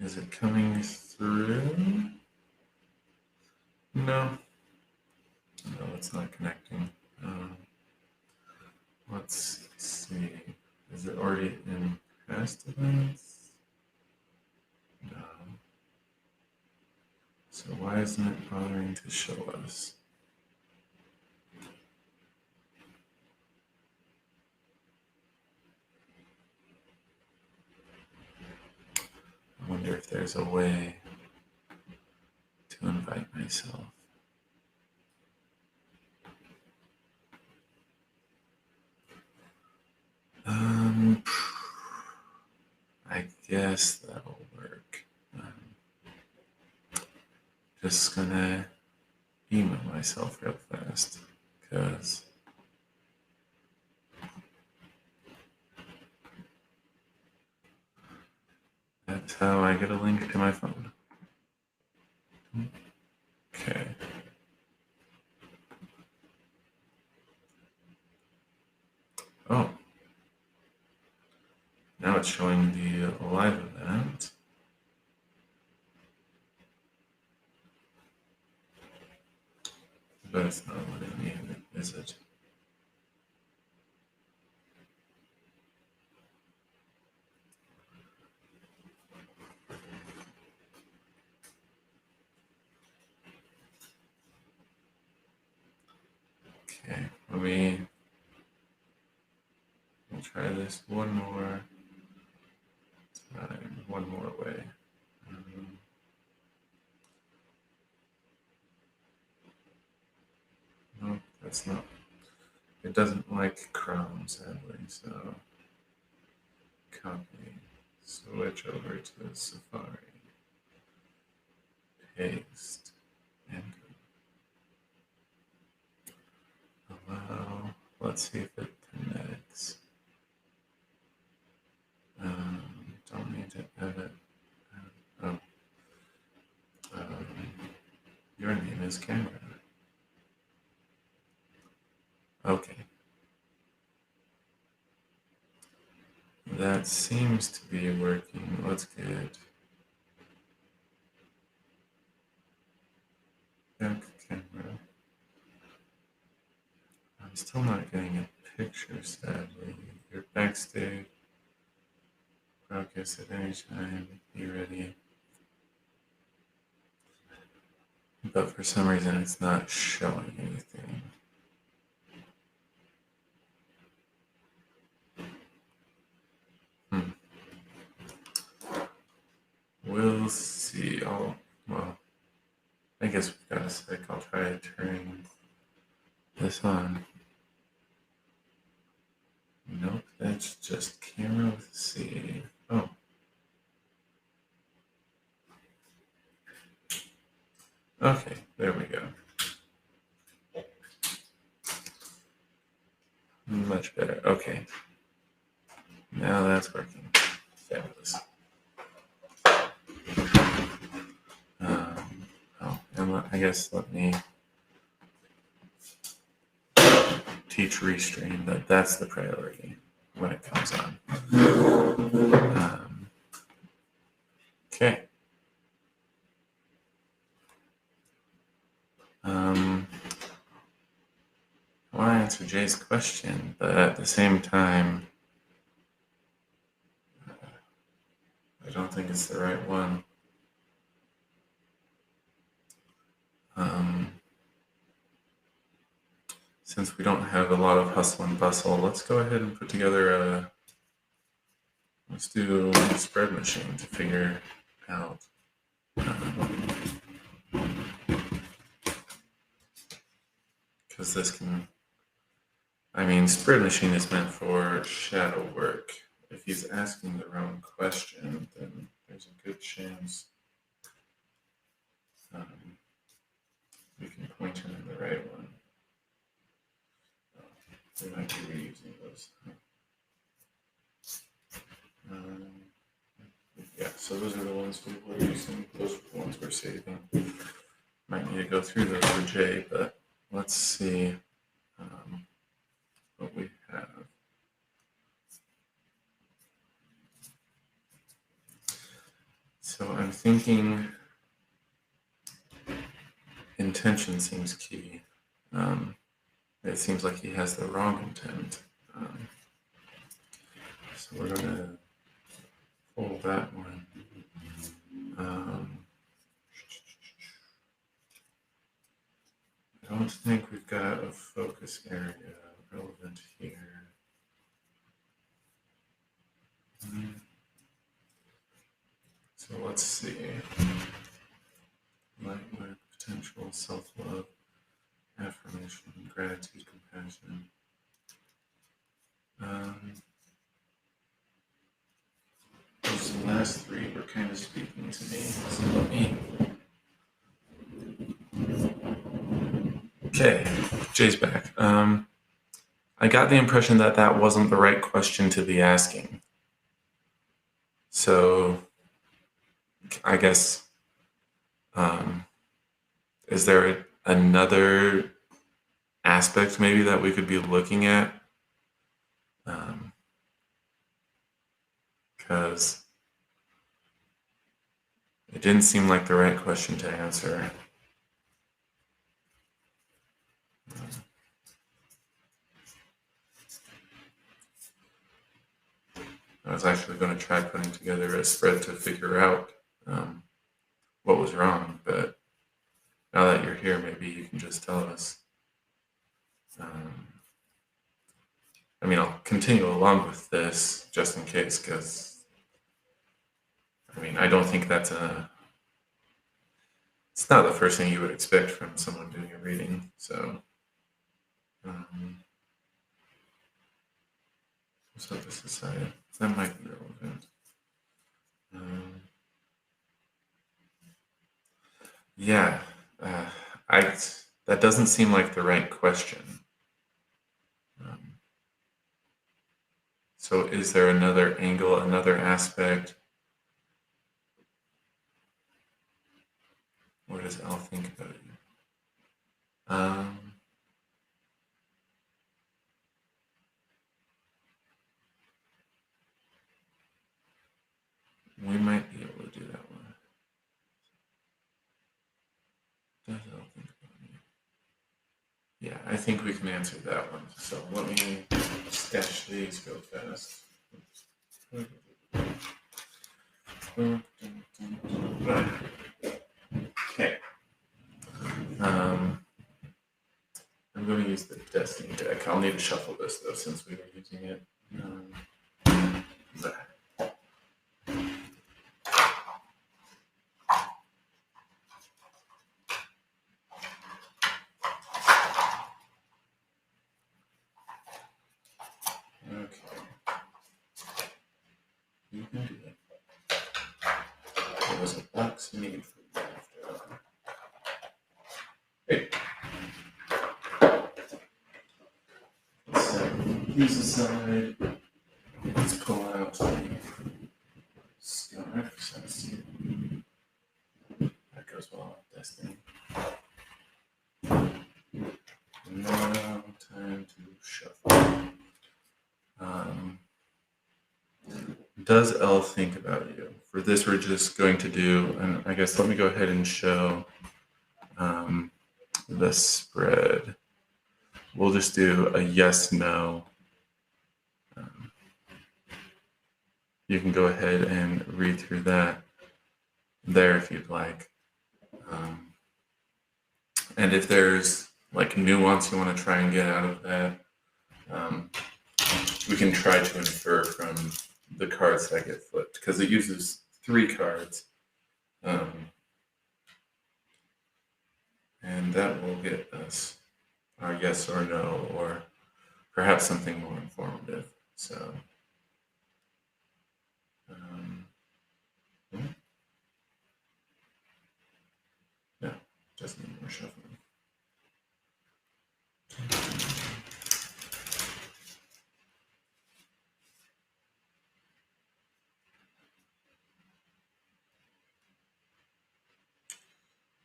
is it coming through? No, it's not connecting. Let's see. Is it already in past events? No. So why isn't it bothering to show us? I wonder if there's a way to invite myself. I guess that'll work. Just gonna email myself real fast because that's how I get a link to my phone. Okay. Oh. Now it's showing the live event. But it's not letting me in it, is it? Okay, we'll try this one more time, one more way. No, that's not. It doesn't like Chrome, sadly, so copy, switch over to Safari, paste, and allow. Let's see if it connects. Don't need to edit. Oh. Your name is Camera. Okay. That seems to be working. Let's get back camera. I'm still not getting a picture, sadly. You're backstage. Broadcast at any time. Be ready. But for some reason, it's not showing anything. We'll see. Well, I guess we've got a sec. I'll try turning this on. Nope, that's just camera with C. Oh. Okay, there we go. Much better. Okay. Now that's working. Fabulous. And I guess let me teach Restream that that's the priority when it comes on. Okay. I want to answer Jay's question, but at the same time, I don't think it's the right one. Since we don't have a lot of hustle and bustle, let's go ahead and put together let's do a spread machine to figure out. Because this can, spread machine is meant for shadow work. If he's asking the wrong question, then there's a good chance we can point him in the right one. We might be reusing those. Yeah, so those are the ones we were using. Those are the ones we're saving. Might need to go through those for Jay, but let's see what we have. So I'm thinking intention seems key. It seems like he has the wrong intent. So we're going to pull that one. I don't think we've got a focus area relevant here. So let's see. Light work, potential, self-love, affirmation, gratitude, compassion. Those last three were kind of speaking to me. So let me. Okay, Jay's back. I got the impression that that wasn't the right question to be asking. So I guess, is there another aspect maybe that we could be looking at? Because it didn't seem like the right question to answer. I was actually going to try putting together a spread to figure out what was wrong, but now that you're here, maybe you can just tell us. I'll continue along with this just in case, because I don't think it's not the first thing you would expect from someone doing a reading, so. Set this aside. That might be relevant. That doesn't seem like the right question. So is there another angle, another aspect? What does Al think about you? We might be able to do that one. Does Al think about me? Yeah, I think we can answer that one. So let me sketch these real fast. Okay. I'm going to use the Destiny deck. I'll need to shuffle this though, since we were using it. You can do it. There was a box you need for you after all. Hey. Let's set these aside. Let's pull out the scarf. That goes well with Destiny. Now, time to shuffle. Does Elle think about you? For this, we're just going to do, and I guess let me go ahead and show the spread. We'll just do a yes/no. You can go ahead and read through that there if you'd like. And if there's like nuance you want to try and get out of that, we can try to infer from the cards that get flipped because it uses 3 cards. And that will get us our yes or no, or perhaps something more informative. So, yeah, just need more shuffling.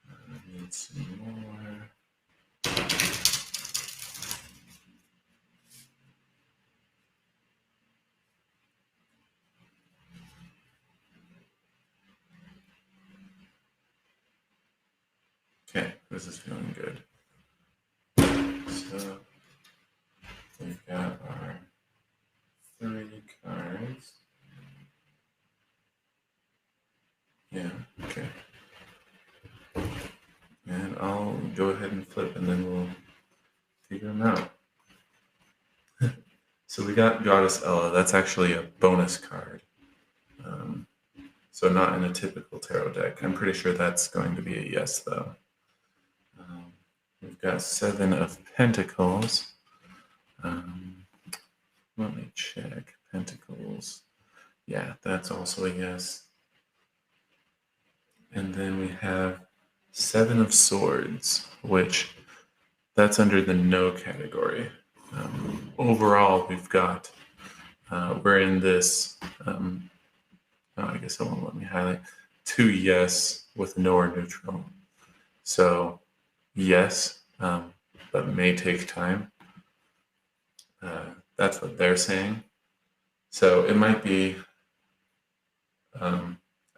I need some more. Okay, this is feeling good. So we've got our 3 cards. Yeah, okay. And I'll go ahead and flip and then we'll figure them out. So we got Goddess Ella. That's actually a bonus card. So not in a typical tarot deck. I'm pretty sure that's going to be a yes, though. We've got 7 of Pentacles. Let me check. Pentacles. Yeah, that's also a yes. And then we have 7 of Swords, which that's under the no category. Overall, we've got, we're in this, I guess it won't let me highlight, 2 yes with no or neutral. So yes, but may take time. That's what they're saying. So it might be,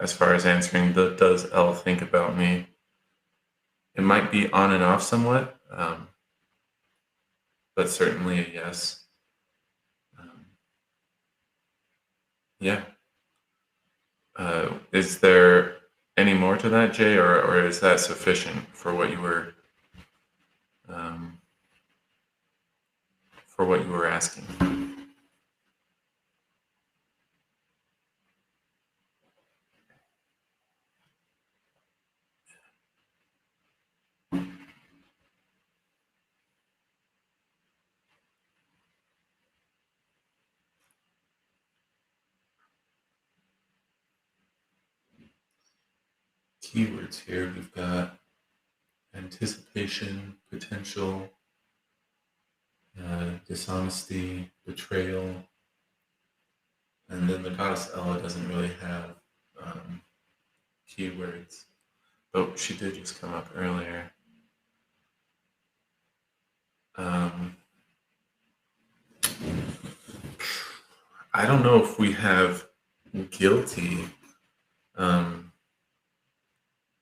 as far as answering the does Elle think about me, it might be on and off somewhat, but certainly a yes. Yeah. Is there any more to that, Jay, or is that sufficient for what you were asking? Keywords here, we've got anticipation, potential, dishonesty, betrayal, and then the Goddess Ella doesn't really have keywords, but she did just come up earlier. I don't know if we have guilty.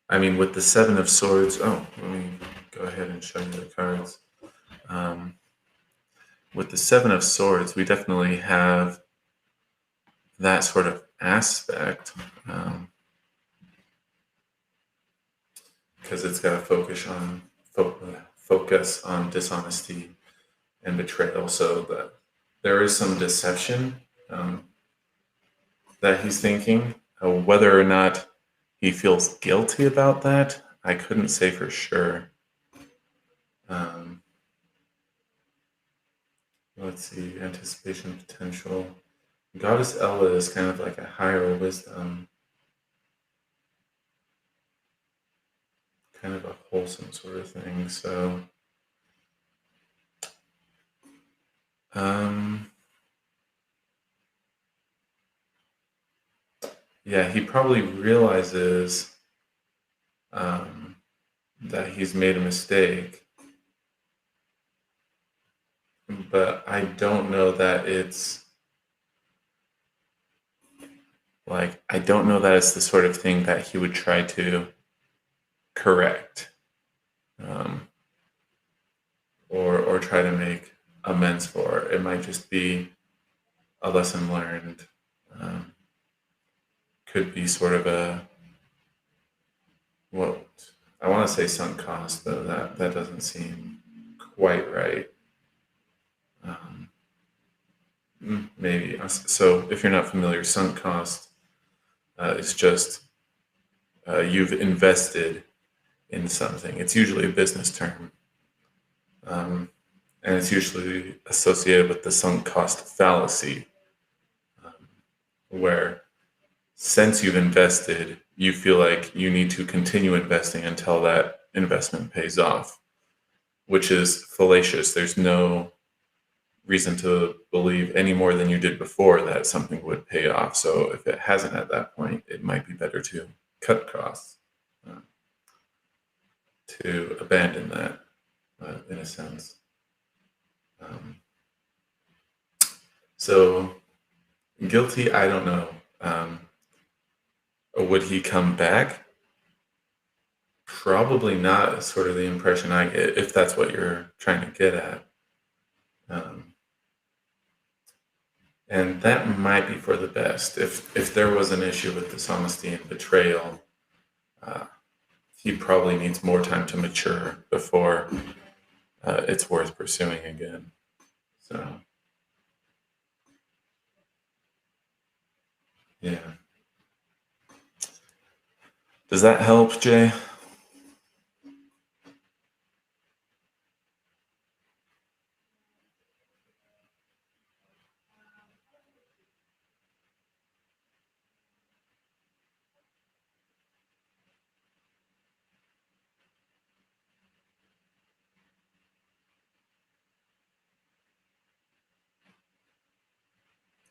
I mean, with the 7 of Swords, let me go ahead and show you the cards. With the 7 of Swords, we definitely have that sort of aspect, because it's got to focus on dishonesty and betrayal. So that there is some deception that he's thinking. Whether or not he feels guilty about that, I couldn't say for sure. Let's see, anticipation, potential. Goddess Ella is kind of like a higher wisdom, kind of a wholesome sort of thing. So, yeah, he probably realizes that he's made a mistake, but I don't know that it's like, I don't know that it's the sort of thing that he would try to correct, or try to make amends for. It might just be a lesson learned. Could be sort of what I want to say sunk cost, though that doesn't seem quite right. maybe. So if you're not familiar, sunk cost is just you've invested in something. It's usually a business term, um, and it's usually associated with the sunk cost fallacy, um, where since you've invested, you feel like you need to continue investing until that investment pays off, which is fallacious. There's no reason to believe any more than you did before that something would pay off. So if it hasn't at that point, it might be better to cut costs, uh, to abandon that, in a sense. Um, so guilty, I don't know. Would he come back? Probably not. Is sort of the impression I get, if that's what you're trying to get at. Um, and that might be for the best. If there was an issue with dishonesty and betrayal, uh, he probably needs more time to mature before it's worth pursuing again. So, yeah. Does that help, Jay?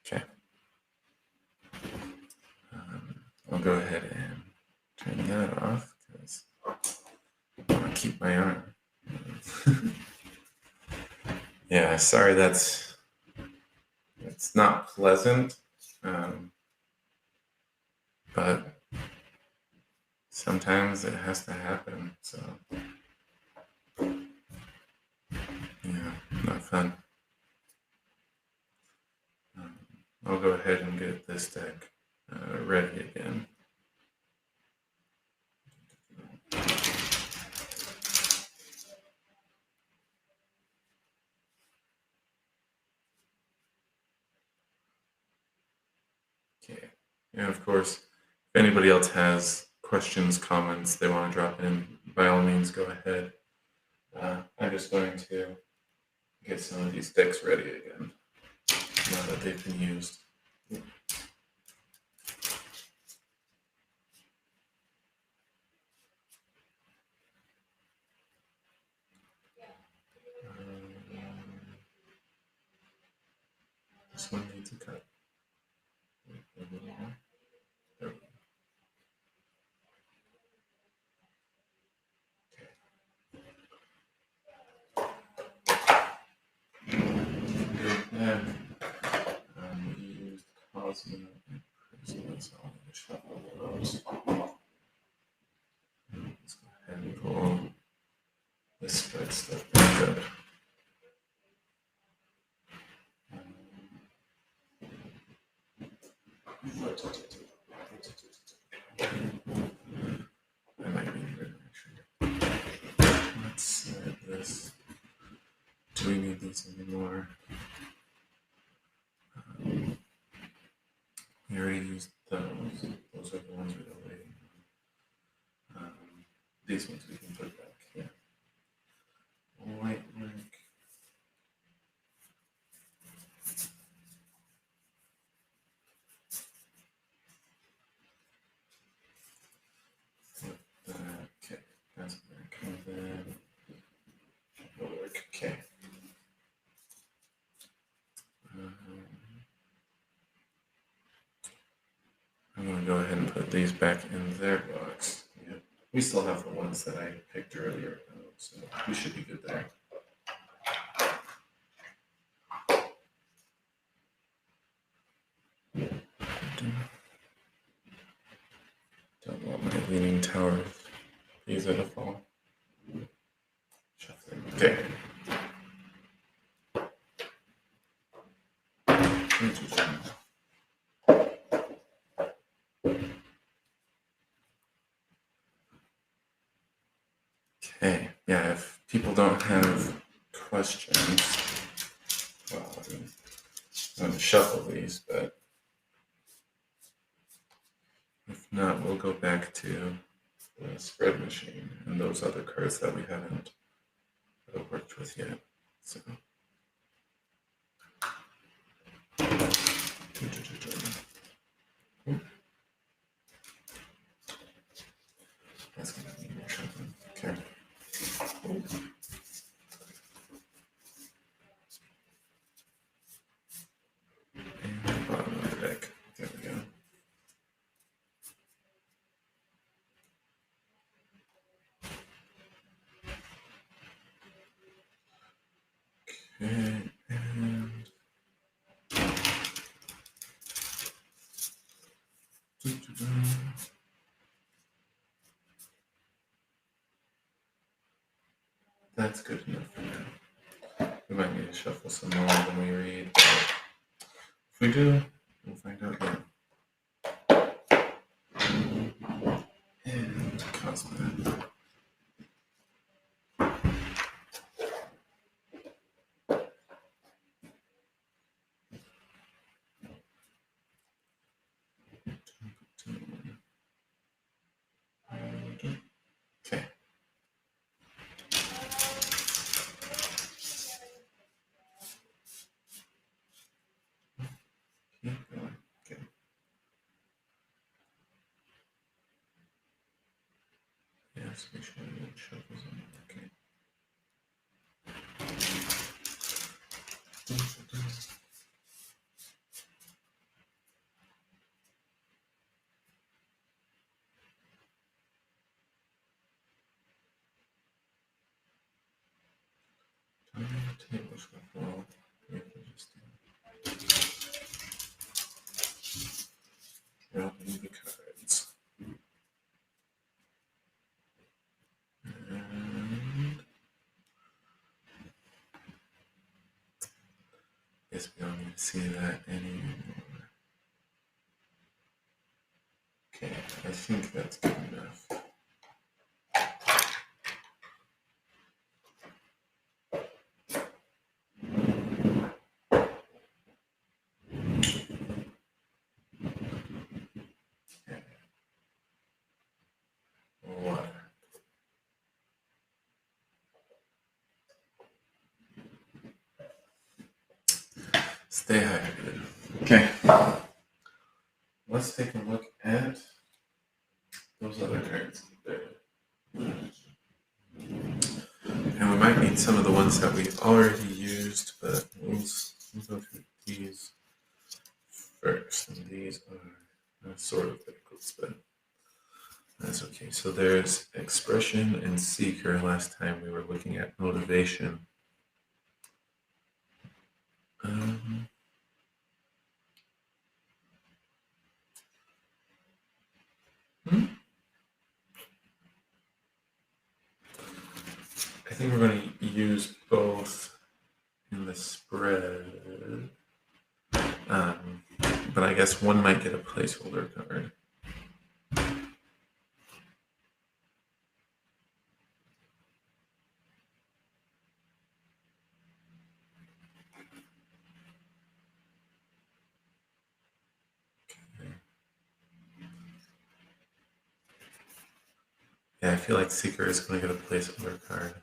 Okay. I'll go ahead and turn that off because I want to keep my arm. Yeah, sorry, it's not pleasant, but sometimes it has to happen. So, yeah, not fun. I'll go ahead and get this deck ready again. Okay. And of course, if anybody else has questions, comments they want to drop in, by all means, go ahead. I'm just going to get some of these decks ready again now that they've been used. This one needs a cut. A little more. There we go. Yeah. We used Cosmo and Prism, so I'm going to shuffle those. Let's go ahead and pull this spread stuff back up. I might be good actually. Let's set this. Do we need these anymore? We already used those. Those are the ones we were waiting on. These ones we can put back. Yeah. White work. Okay, that's back. And then work. Okay. I'm going to go ahead and put these back in their box. Yeah. We still have the ones that I picked earlier, so we should be good there. Don't want my leaning towers. These are the fall. Shuffling. Okay. Okay. Yeah, if people don't have questions, well, I'm going to shuffle these, but if not, we'll go back to the spread machine and those other cards that we haven't worked with yet. So. That's going to need more shuffling. Okay. And bottom of the deck. There we go. Okay, and that's good enough for now. We might need to shuffle some more than we read, but if we do, we'll find out then. And Cosmo. Okay. Keep going. Okay. Yes, we should shuffle some. Okay. Table shuffle. We can just dropping the cards. And guess we don't need to see that anymore. Okay, I think that's good enough. Okay. Water. Stay hydrated. Okay. Let's take a look at those other cards there. And we might need some of the ones that we already used, but we'll go through these first. And these are sort of difficult, but that's okay. So there's expression and seeker. Last time we were looking at motivation. I think we're going to use both in the spread, but I guess one might get a placeholder card. Yeah, I feel like Seeker is going to get a placeholder card.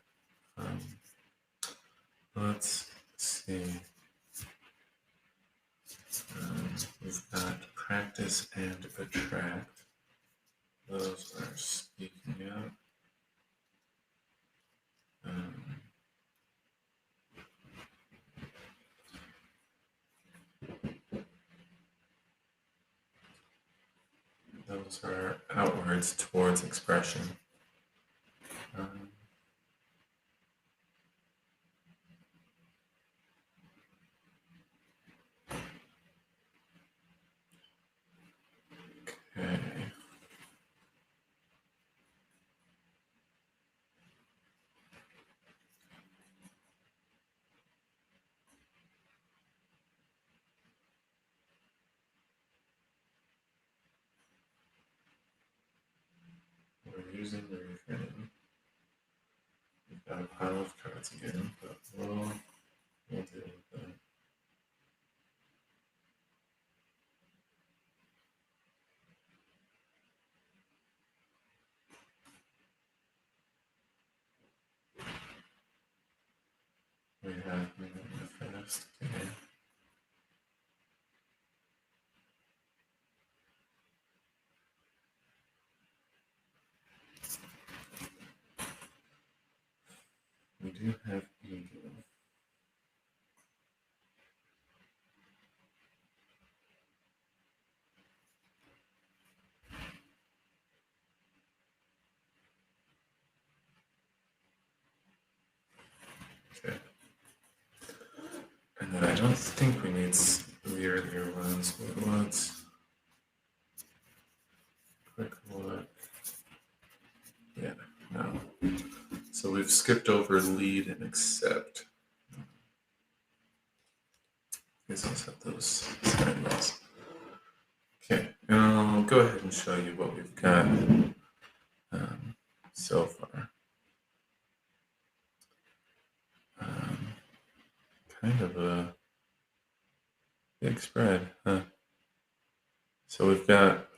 Let's see. We've got practice and attract. Those are speaking out. Those are outwards towards expression. Okay. We're using the reframe. We've got a pile of cards again, but we'll deal with that. We have manifest. Okay. We do have ego. Okay. And then I don't think we need the earlier ones, but let's quick look. Yeah, no. So we've skipped over lead and accept. I guess I'll set those sideways. Okay, and I'll go ahead and show you what we've got so far. Kind of a big spread, huh? So we've got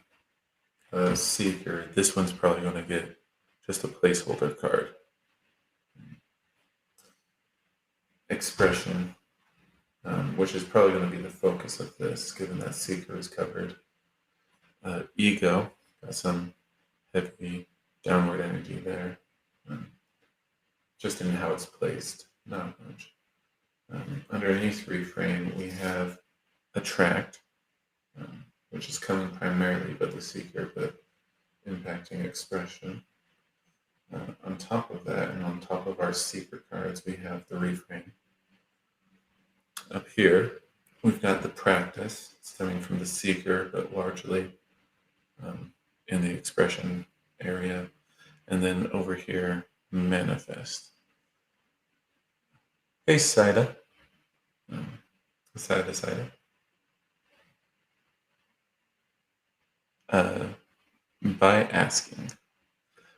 a seeker. This one's probably going to get just a placeholder card. Expression, which is probably going to be the focus of this, given that seeker is covered. Ego, got some heavy downward energy there, just in how it's placed, not much. Underneath reframe, we have attract, which is coming primarily by the seeker, but impacting expression. On top of that, and on top of our seeker cards, we have the reframe. Up here, we've got the practice stemming from the seeker, but largely in the expression area. And then over here, manifest. Hey, Saida. Saida. By asking.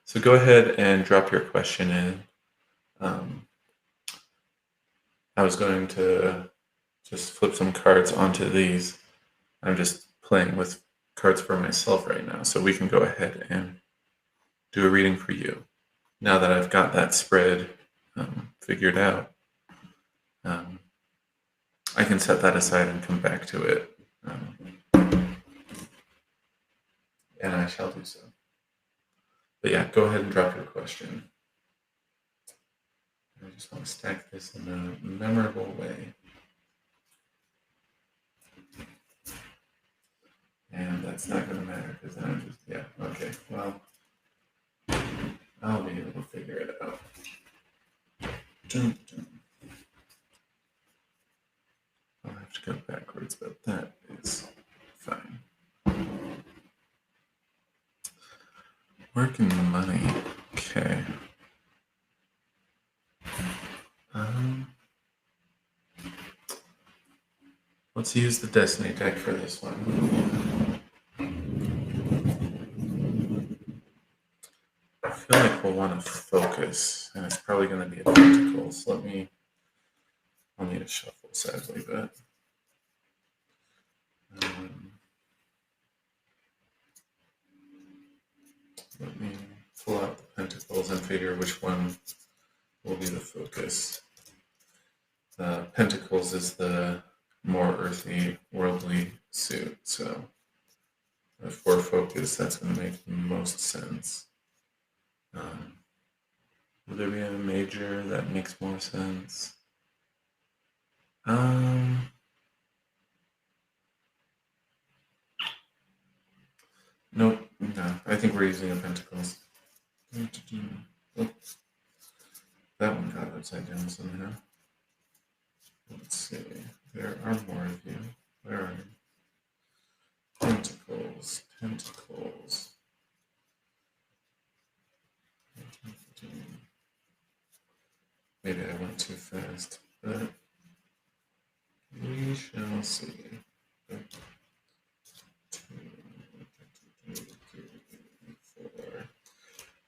So go ahead and drop your question in. I was going to just flip some cards onto these. I'm just playing with cards for myself right now, so we can go ahead and do a reading for you. Now that I've got that spread figured out, I can set that aside and come back to it. And I shall do so. But yeah, go ahead and drop your question. I just want to stack this in a memorable way. And that's not going to matter because I'm just, yeah, okay, well, I'll be able to figure it out. I'll have to go backwards, but that is fine. Working money, okay. Let's use the Destiny deck for this one. I feel like we'll want to focus, and it's probably going to be a Pentacles. I'll need to shuffle sadly, but let me pull out the Pentacles and figure which one will be the focus. Pentacles is the more earthy, worldly suit, so for focus, that's going to make the most sense. Would there be a major that makes more sense? Nope, no. I think we're using a Pentacles. Oops. That one got upside down somehow. Let's see. There are more of you. Where are you? Pentacles. Maybe I went too fast, but we shall see. 1, 2, 3, 4.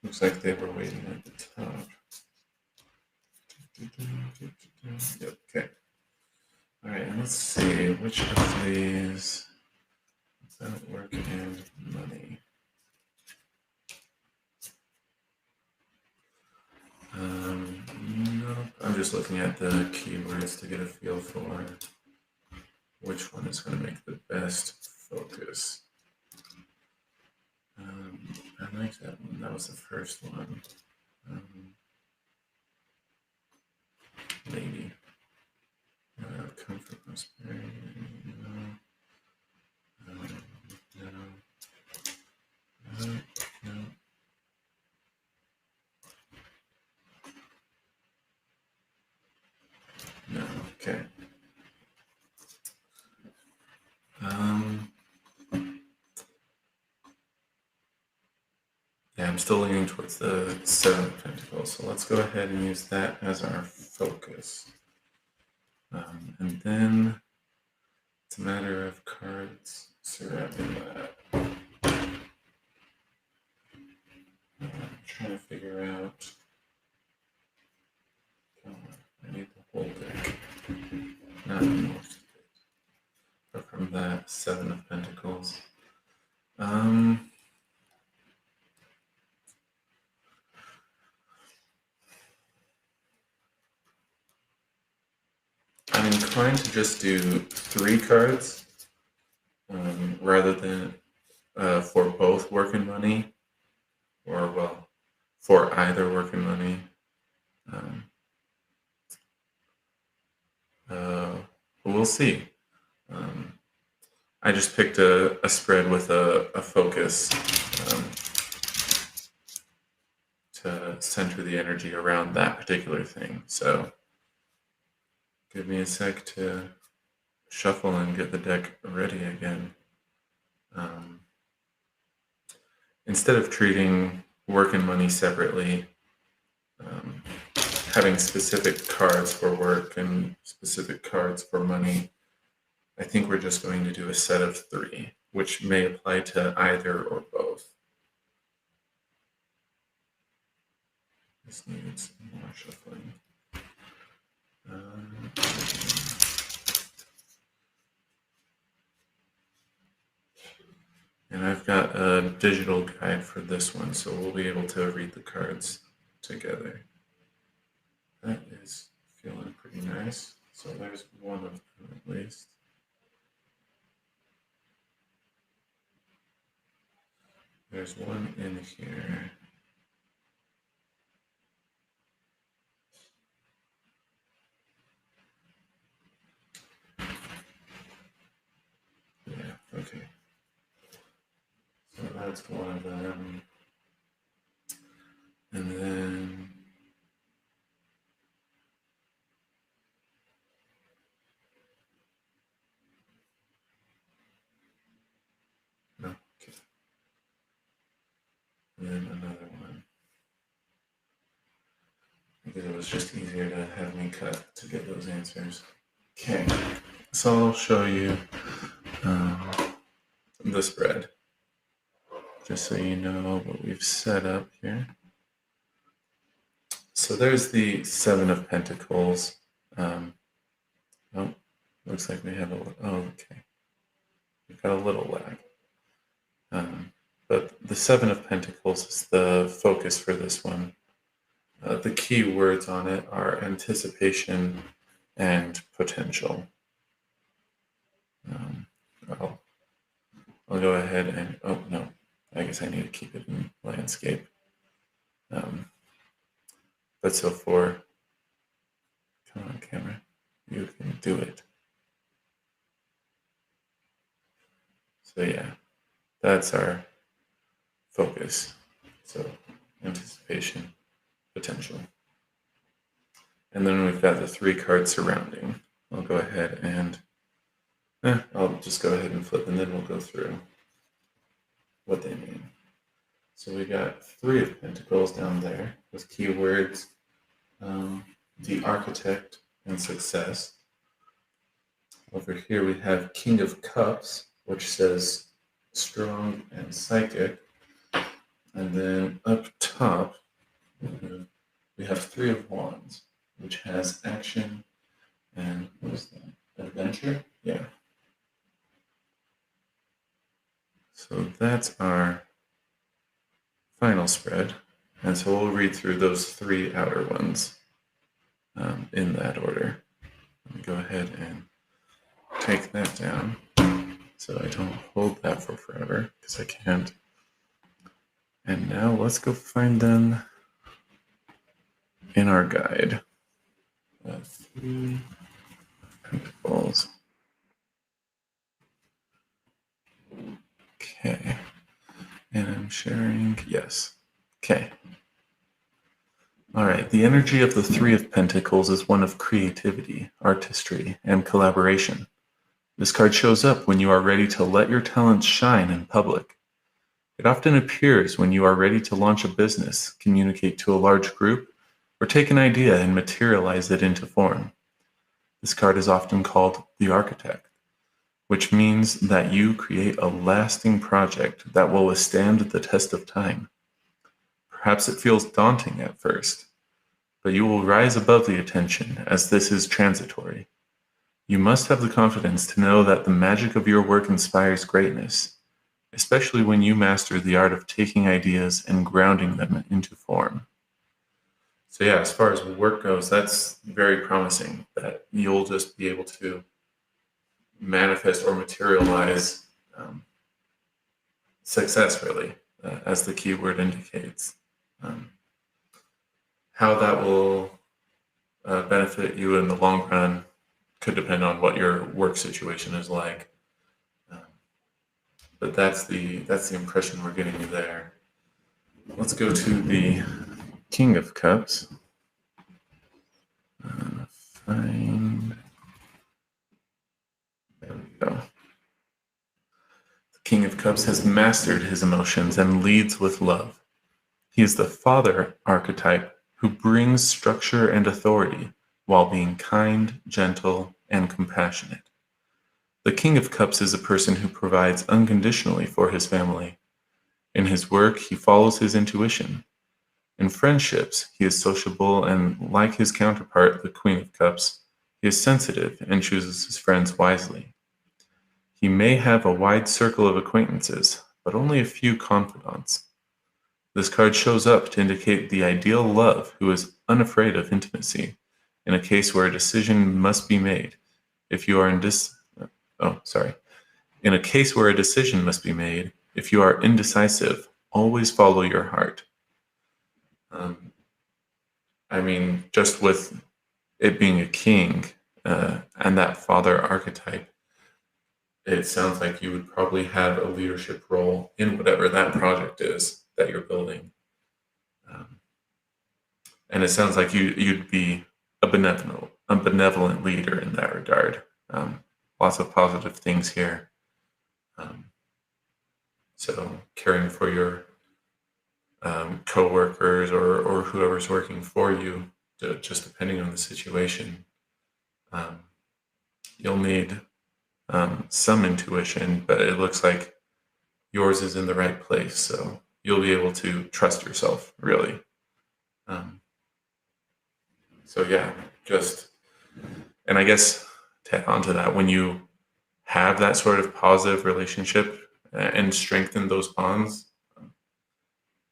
Looks like they were waiting at the top. Yep, okay. All right, let's see which of these that work and money. Nope. I'm just looking at the keywords to get a feel for which one is going to make the best focus. I like that one. That was the first one. Lady. Comfort, prosperity. No. No. Okay. Yeah, I'm still leaning towards the Seven of Pentacles, so let's go ahead and use that as our focus. And then it's a matter of cards surrounding that. I'm trying to figure out. I need the whole deck, not most of it, but from that Seven of Pentacles. I'm inclined to just do 3 cards rather than for both work and money, or well, for either work and money. We'll see. I just picked a spread with a focus to center the energy around that particular thing. So give me a sec to shuffle and get the deck ready again. Instead of treating work and money separately, having specific cards for work and specific cards for money, I think we're just going to do a set of 3, which may apply to either or both. This needs more shuffling. And I've got a digital guide for this one, so we'll be able to read the cards together. That is feeling pretty nice. So there's one of them at least. There's one in here. Yeah, okay. So that's one of them. And then okay. And then another one. Because it was just easier to have me cut to get those answers. Okay, so I'll show you the spread, just so you know what we've set up here. So there's the Seven of Pentacles. Oh, looks like we have okay. We've got a little lag. But the Seven of Pentacles is the focus for this one. The key words on it are anticipation and potential. I'll go ahead and, oh no, I guess I need to keep it in landscape. But so for, come on camera, you can do it. So yeah, that's our focus. So anticipation, potential. And then we've got the 3 cards surrounding. I'll go ahead and I'll just go ahead and flip, and then we'll go through what they mean. So we got 3 of Pentacles down there with keywords, the Architect and success. Over here we have King of Cups, which says strong and psychic. And then up top, we have 3 of Wands, which has action and what is that? Adventure? Yeah. So that's our final spread. And so we'll read through those 3 outer ones. in that order. Let me go ahead and take that down so I don't hold that for forever, because I can't. And now let's go find them in our guide. 3 Pentacles. Okay. And I'm sharing, yes. Okay. All right. The energy of the 3 of Pentacles is one of creativity, artistry, and collaboration. This card shows up when you are ready to let your talents shine in public. It often appears when you are ready to launch a business, communicate to a large group, or take an idea and materialize it into form. This card is often called the architect, which means that you create a lasting project that will withstand the test of time. Perhaps it feels daunting at first, but you will rise above the attention as this is transitory. You must have the confidence to know that the magic of your work inspires greatness, especially when you master the art of taking ideas and grounding them into form. So yeah, as far as work goes, that's very promising that you'll just be able to manifest or materialize success, really, as the keyword indicates. How that will benefit you in the long run could depend on what your work situation is like. But that's the impression we're getting there. Let's go to the King of Cups. Find. There we go. The King of Cups has mastered his emotions and leads with love. He is the father archetype who brings structure and authority while being kind, gentle, and compassionate. The King of Cups is a person who provides unconditionally for his family. In his work, he follows his intuition. In friendships, he is sociable and, like his counterpart, the Queen of Cups, he is sensitive and chooses his friends wisely. He may have a wide circle of acquaintances, but only a few confidants. This card shows up to indicate the ideal love who is unafraid of intimacy in a case where a decision must be made. If you are In a case where a decision must be made, if you are indecisive, always follow your heart. Just with it being a king and that father archetype, it sounds like you would probably have a leadership role in whatever that project is that you're building. And it sounds like you'd be a benevolent leader in that regard. Lots of positive things here. So caring for your co-workers or whoever's working for you, just depending on the situation. You'll need some intuition, but it looks like yours is in the right place, so you'll be able to trust yourself, really. And I guess to add on to that, when you have that sort of positive relationship and strengthen those bonds,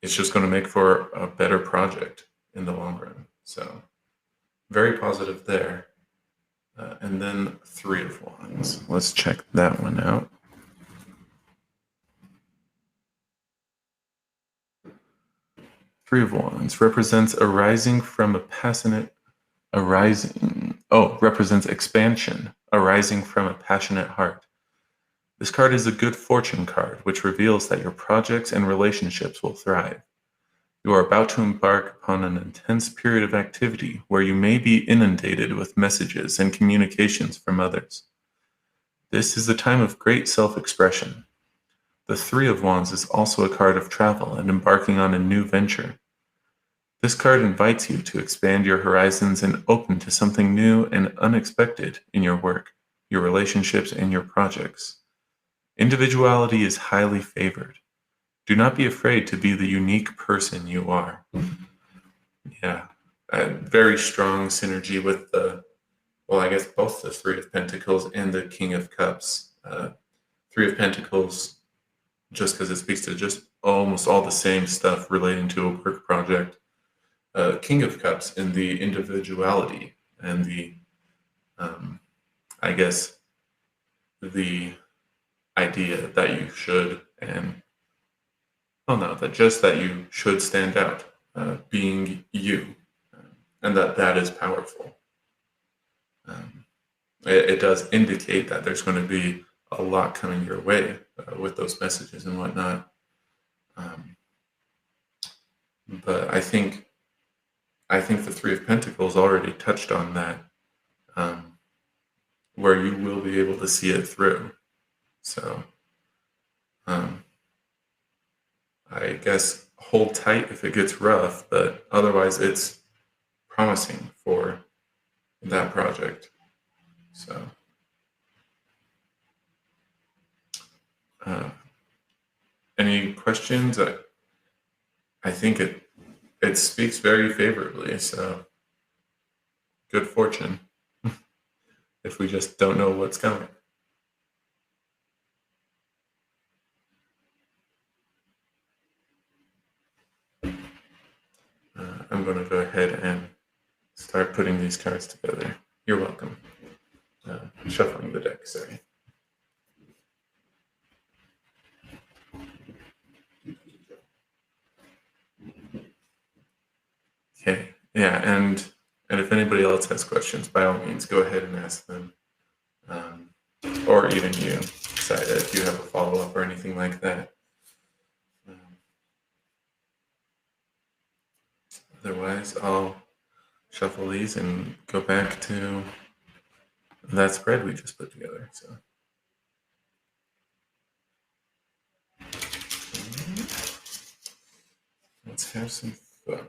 it's just going to make for a better project in the long run. So very positive there. And then 3 of Wands. Let's check that one out. 3 of Wands represents represents expansion arising from a passionate heart. This card is a good fortune card, which reveals that your projects and relationships will thrive. You are about to embark upon an intense period of activity where you may be inundated with messages and communications from others. This is a time of great self-expression. The 3 of Wands is also a card of travel and embarking on a new venture. This card invites you to expand your horizons and open to something new and unexpected in your work, your relationships, and your projects. Individuality is highly favored. Do not be afraid to be the unique person you are. Yeah, very strong synergy with both the 3 of Pentacles and the King of Cups. 3 of Pentacles, just because it speaks to just almost all the same stuff relating to a work project. King of Cups in the individuality and the, I guess, the idea that you should, and oh no, that just that you should stand out, being you, and that is powerful. Um, it does indicate that there's going to be a lot coming your way with those messages and whatnot. Um, but I think the Three of Pentacles already touched on that, um, where you will be able to see it through. So um, I guess hold tight if it gets rough, but otherwise it's promising for that project. So uh, any questions? I think it speaks very favorably. So good fortune if we just don't know what's coming. I'm going to go ahead and start putting these cards together. You're welcome. Shuffling the deck, sorry. Okay, yeah, and if anybody else has questions, by all means, go ahead and ask them. Or even you, Saida, if you have a follow-up or anything like that. Otherwise, I'll shuffle these and go back to that spread we just put together. So let's have some fun.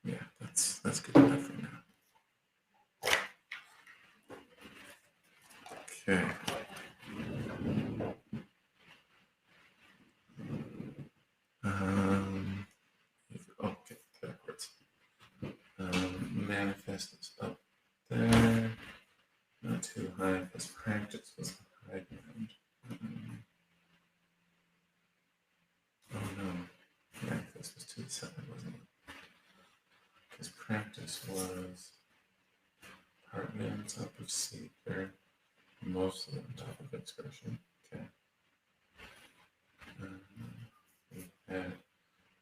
Yeah, that's good enough for now. Okay. Okay, backwards. Manifest is up there. Not too high because practice was the high ground. Oh no. Manifest was to the side, wasn't it? Because practice was apartment, up of seeker, mostly on top of expression. Okay. We had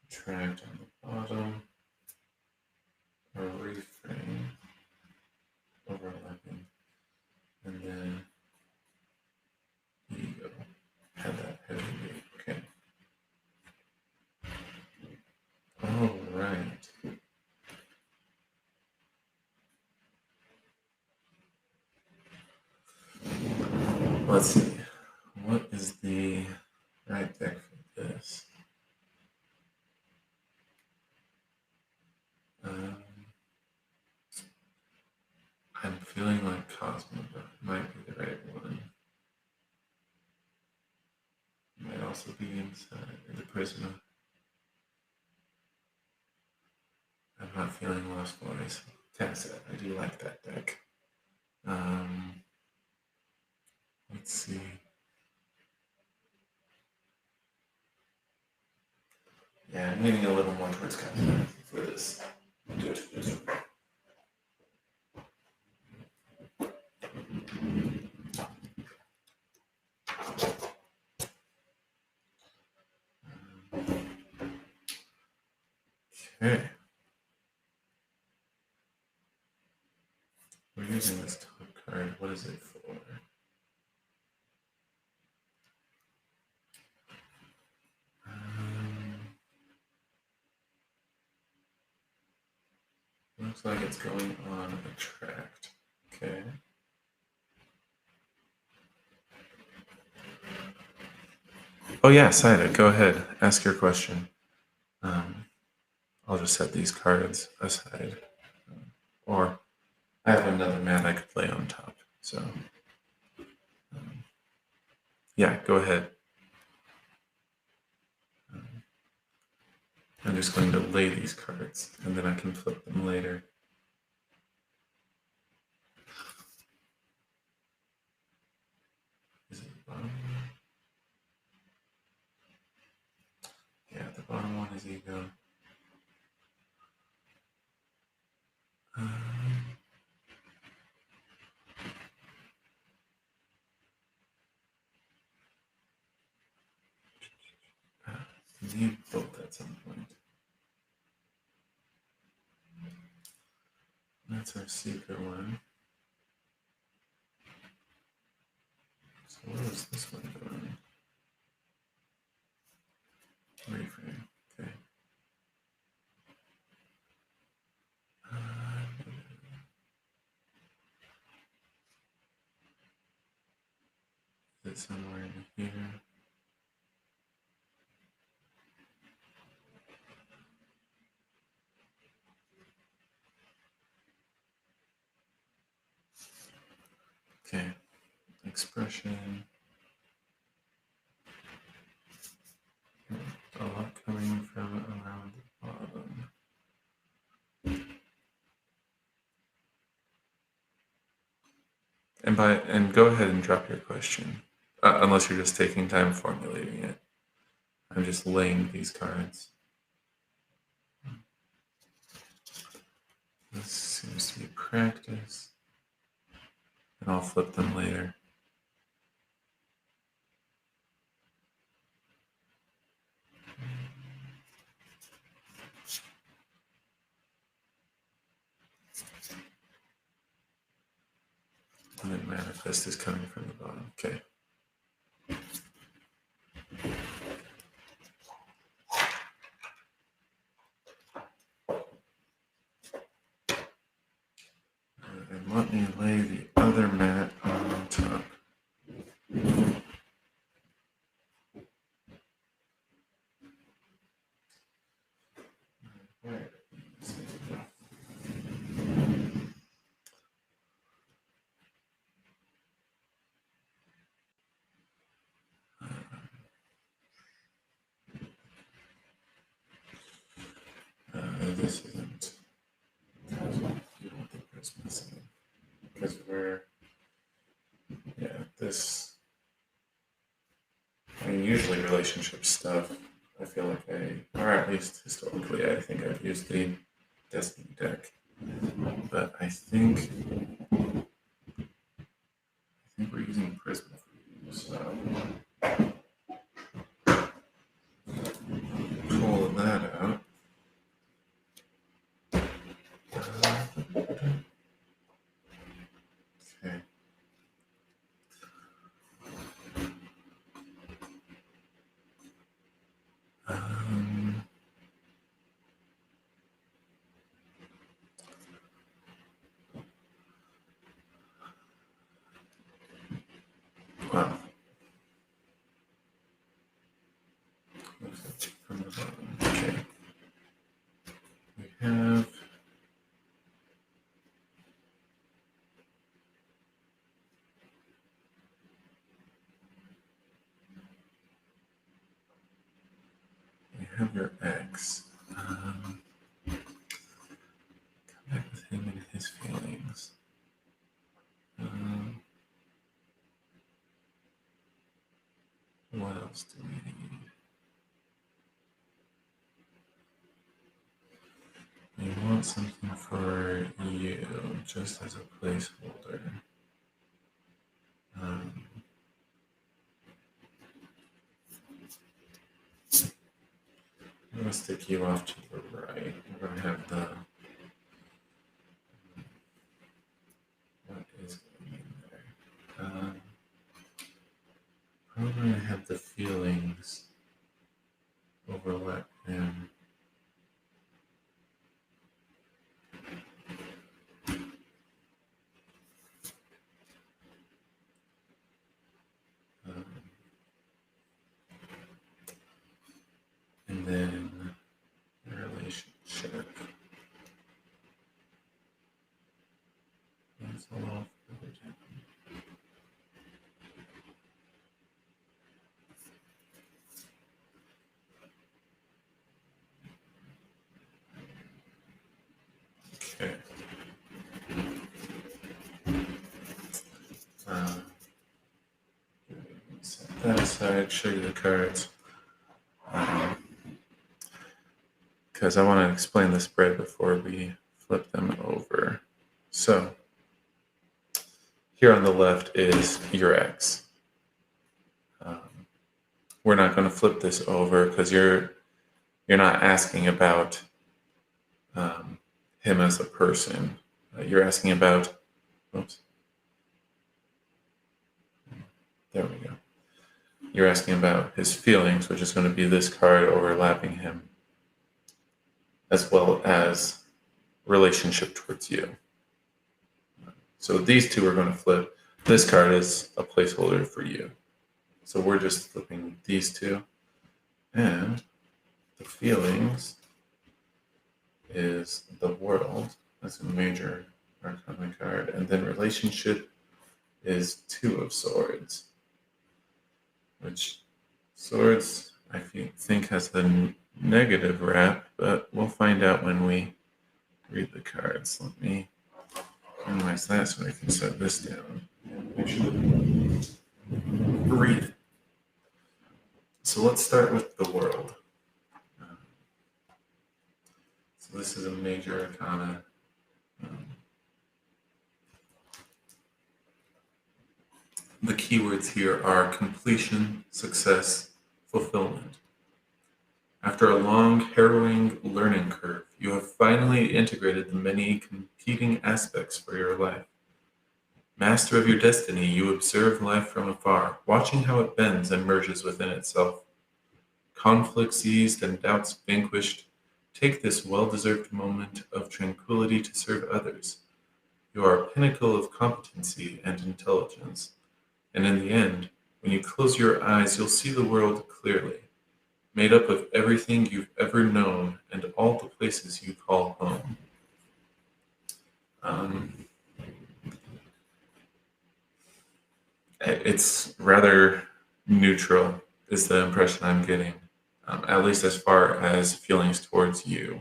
attract on the bottom, or reframe, overlapping, and then ego had that heavy weight. Okay. All right. Let's see. What is the right deck for this? I'm feeling like Cosmo might be the right one. Might also be inside the Prisma. I'm not feeling Lost Boys. Tacit, I do like that deck. Let's see. Yeah, I'm leaning a little more towards Cosmo for this. Do it. Okay. We're using this top card. What is it for? Looks like it's going on attract. Okay. Oh yeah, Saida, go ahead. Ask your question. I'll just set these cards aside. Or I have another mat I could play on top. So yeah, go ahead. I'm just going to lay these cards, and then I can flip them later. Is it bottom? his ego. You built at some point. That's our secret one. So what is this one doing? Reframe. Okay. Is it somewhere in here? Okay. Expression. A lot coming from around the bottom. And go ahead and drop your question, unless you're just taking time formulating it. I'm just laying these cards. This seems to be practice, and I'll flip them later. And then manifest is coming from the bottom. Okay. And let me lay the other mat on top. This isn't. You don't think there's missing. Because this. I mean, usually relationship stuff, I feel like or at least historically, I think I've used the Destiny deck. But I think we're using Prism for you, so pull that out. Okay. Wow. From the bottom. Okay. We have your ex. Connect with him and his feelings. What else do we need? We want something for you, just as a placeholder. I'm going to stick you off to the right. We're going to have the... What is going in there? Probably going to have the feelings overlap him. And then the relationship. That's all off further down. Okay. Set that aside, show you the cards. because I want to explain the spread before we flip them over. So here on the left is your ex. We're not going to flip this over because you're not asking about him as a person. You're asking about, oops, there we go. You're asking about his feelings, which is going to be this card overlapping him, as well as relationship towards you. So these two are going to flip. This card is a placeholder for you. So we're just flipping these two. And the feelings is the world. That's a major arcana card. And then relationship is Two of Swords, which swords I think has the negative rap, but we'll find out when we read the cards. Let me minimize that so I can set this down. Make sure to read it. So let's start with the world. So this is a major arcana. The keywords here are completion, success, fulfillment. After a long, harrowing learning curve, you have finally integrated the many competing aspects for your life. Master of your destiny, you observe life from afar, watching how it bends and merges within itself. Conflicts eased and doubts vanquished, take this well-deserved moment of tranquility to serve others. You are a pinnacle of competency and intelligence, and in the end, when you close your eyes, you'll see the world clearly, made up of everything you've ever known and all the places you call home. It's rather neutral, is the impression I'm getting, at least as far as feelings towards you.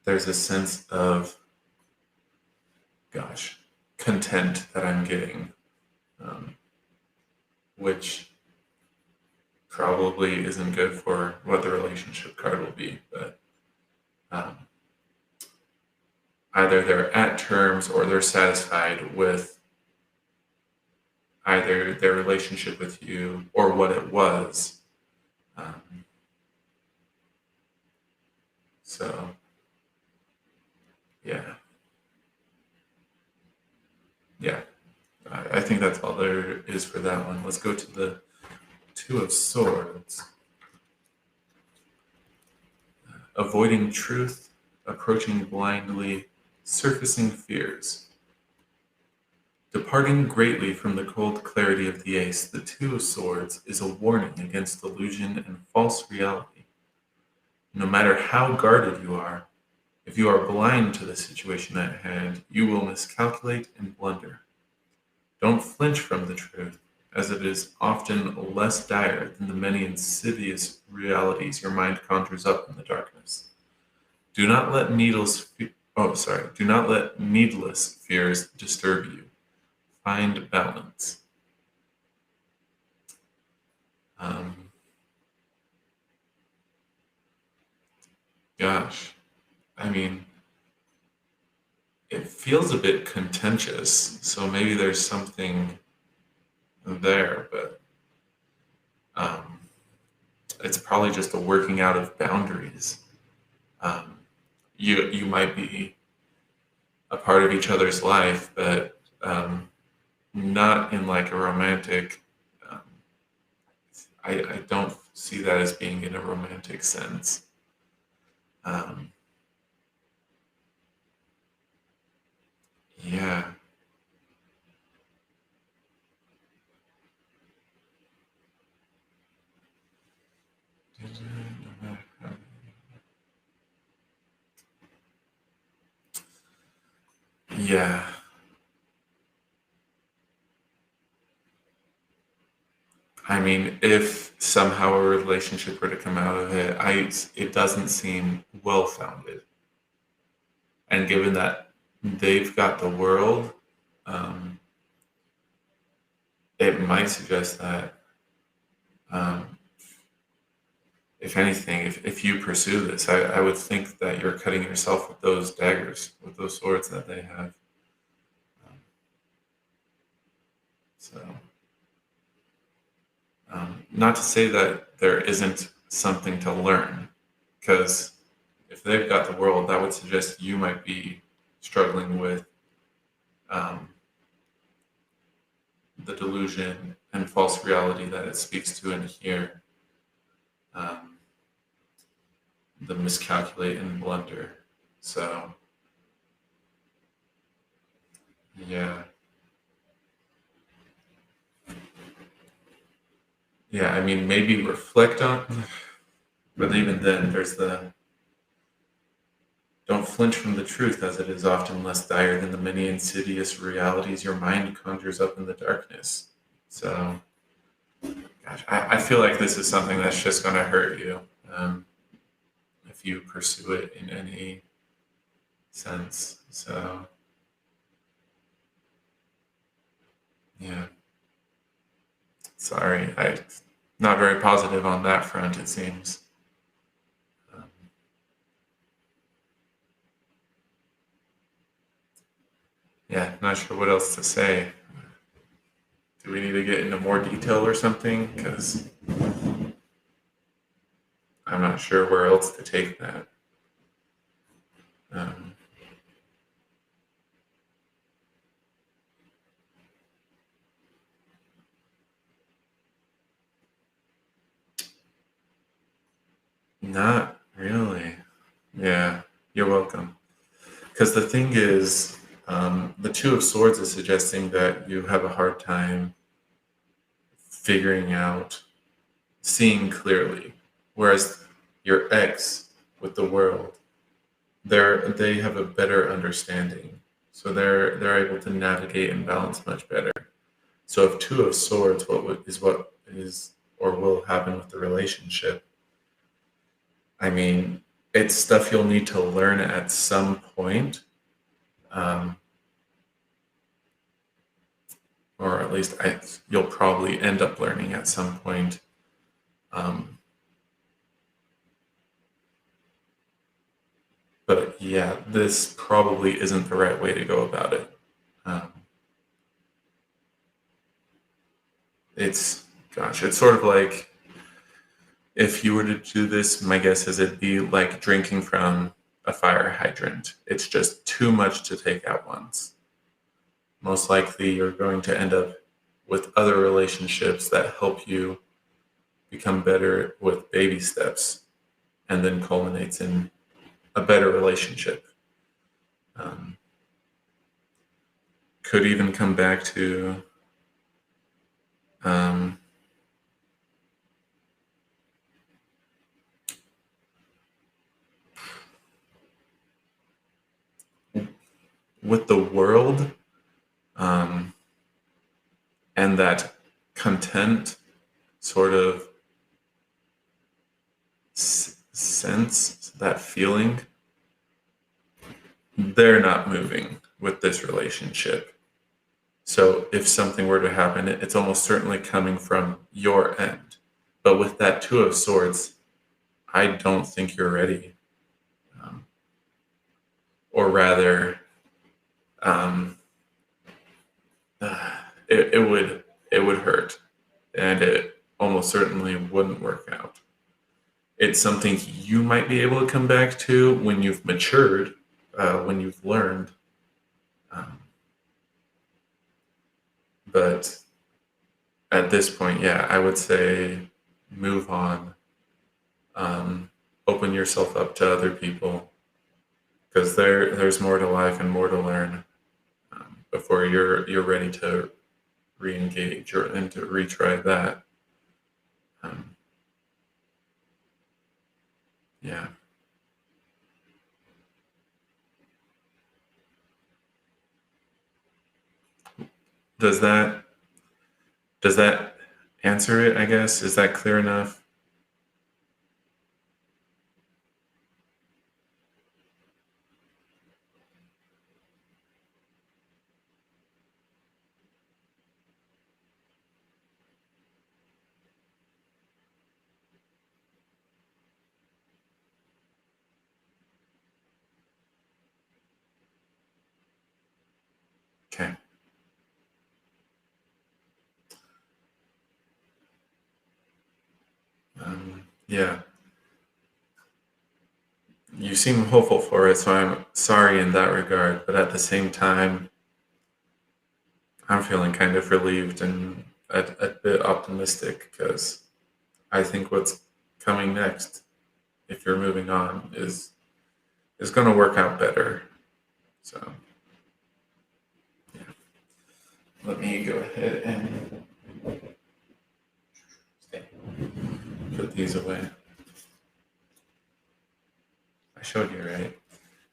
There's a sense of, content that I'm getting, which probably isn't good for what the relationship card will be, but either they're at terms or they're satisfied with either their relationship with you or what it was. So, yeah. Yeah. I think that's all there is for that one. Let's go to the Two of Swords. Avoiding truth, approaching blindly, surfacing fears. Departing greatly from the cold clarity of the Ace, the Two of Swords is a warning against illusion and false reality. No matter how guarded you are, if you are blind to the situation at hand, you will miscalculate and blunder. Don't flinch from the truth, as it is often less dire than the many insidious realities your mind conjures up in the darkness. Do not let do not let needless fears disturb you. Find balance. I mean, it feels a bit contentious, so maybe there's something there, but it's probably just a working out of boundaries. You might be a part of each other's life, but not in like a romantic. I don't see that as being in a romantic sense. Yeah. Yeah. I mean, if somehow a relationship were to come out of it, it doesn't seem well founded. And given that they've got the world, um, it might suggest that um, if anything, if you pursue this, I would think that you're cutting yourself with those daggers, with those swords that they have. Um, so, not to say that there isn't something to learn, because if they've got the world, that would suggest you might be struggling with um, the delusion and false reality that it speaks to in here, um, the miscalculate and blunder. So, yeah. Yeah, I mean, maybe reflect on, but even then, there's the don't flinch from the truth, as it is often less dire than the many insidious realities your mind conjures up in the darkness. So, gosh, I feel like this is something that's just going to hurt you um, if you pursue it in any sense. So, yeah, sorry, I not very positive on that front. It seems. Um, yeah, not sure what else to say. Do we need to get into more detail or something? Because I'm not sure where else to take that. Um, Not really. Yeah, you're welcome. Because the thing is, the Two of Swords is suggesting that you have a hard time figuring out, seeing clearly, whereas your ex with the world, they have a better understanding, so they're able to navigate and balance much better. So if Two of Swords, what is or will happen with the relationship? I mean, it's stuff you'll need to learn at some point, um, or at least you'll probably end up learning at some point. Um, but yeah, this probably isn't the right way to go about it. Um, it's, gosh, it's sort of like if you were to do this, my guess is it'd be like drinking from a fire hydrant. It's just too much to take at once. Most likely, you're going to end up with other relationships that help you become better with baby steps and then culminates in a better relationship. Um, could even come back to um, with the world um, and that content sort of sense, that feeling, they're not moving with this relationship. So if something were to happen, it's almost certainly coming from your end. But with that Two of Swords, I don't think you're ready. Um, or rather, um, it would hurt, and it almost certainly wouldn't work out. It's something you might be able to come back to when you've matured, when you've learned. Um, but at this point, yeah, I would say move on. Um, open yourself up to other people because there's more to life and more to learn before you're ready to re-engage or and to retry that. Um, yeah. Does that does that answer it? I guess is that clear enough? Okay. Yeah. You seem hopeful for it, so I'm sorry in that regard. But at the same time, I'm feeling kind of relieved and a bit optimistic because I think what's coming next, if you're moving on, is going to work out better. So yeah, let me go ahead and put these away. I showed you, right?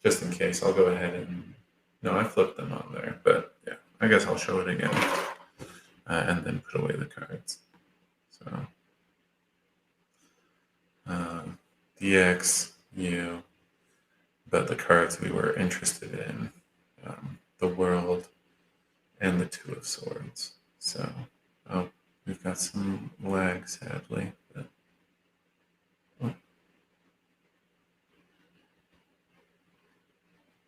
Just in case, I'll go ahead and no, I flipped them on there, but yeah, I guess I'll show it again and then put away the cards. So DX, U, but the cards we were interested in, the World and the Two of Swords. So, oh, we've got some lag, sadly. But, oh,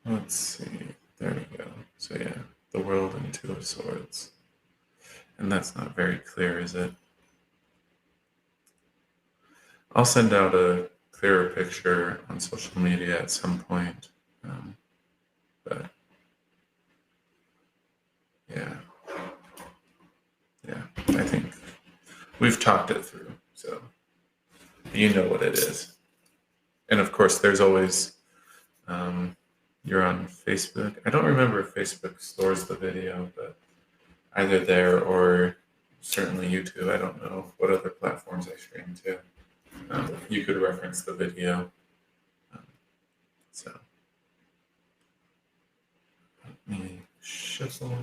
let's see. There we go. So yeah, the World and Two of Swords. And that's not very clear, is it? I'll send out a clearer picture on social media at some point. But yeah, yeah, I think we've talked it through. So you know what it is. And of course, there's always, you're on Facebook. I don't remember if Facebook stores the video, but either there or certainly YouTube. I don't know what other platforms I stream to. You could reference the video. Um, so let me shuffle.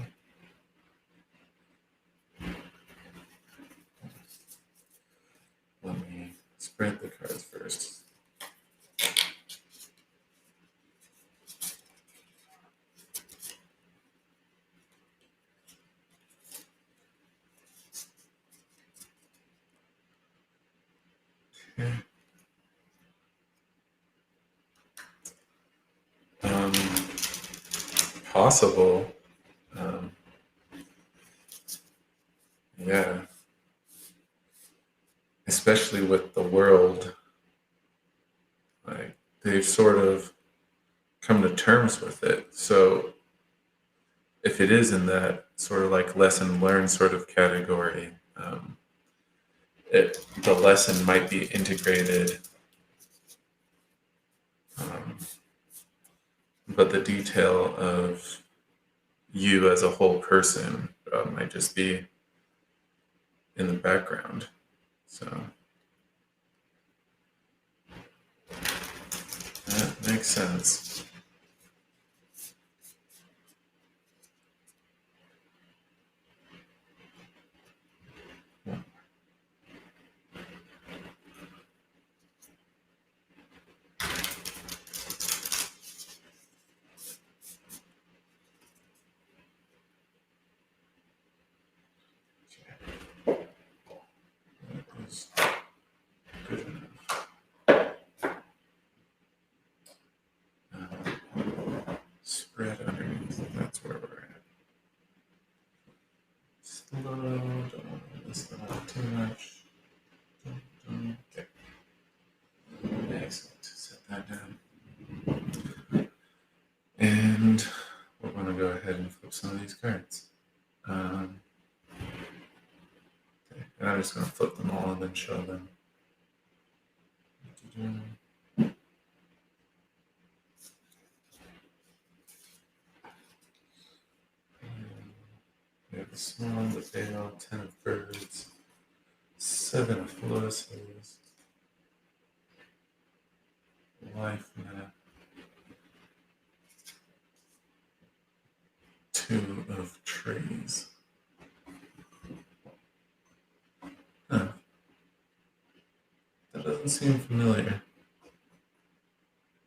Let me spread the cards first. Okay. Possible. Um, yeah. Especially with the World, like they've sort of come to terms with it. So if it is in that sort of like lesson learned sort of category, the lesson might be integrated, um, but the detail of you as a whole person might just be in the background. So that makes sense. That is good enough. Spread underneath. That's where we're at. Slow. Don't want to mess that up too much. Okay. Excellent. Set that down. And we're going to go ahead and flip some of these cards. Okay. And I'm just going to flip them all and then show them. We have the Swan, the Bale, 10 of Birds, 7 of Flusses, Life Map, 2 of Trees. Huh. That doesn't seem familiar,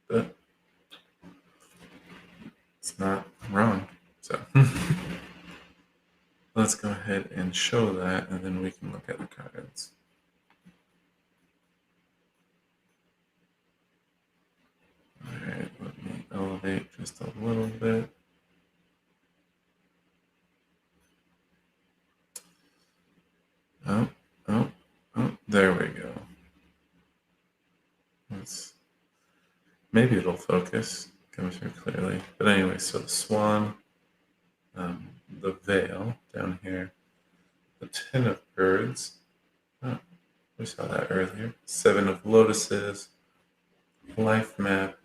but it's not wrong. So let's go ahead and show that, and then we can look at the cards. All right, let me elevate just a little bit. There we go. Maybe it'll focus, come through clearly. But anyway, so the swan, the veil down here, the 10 of birds. Oh, we saw that earlier. 7 of lotuses, life map,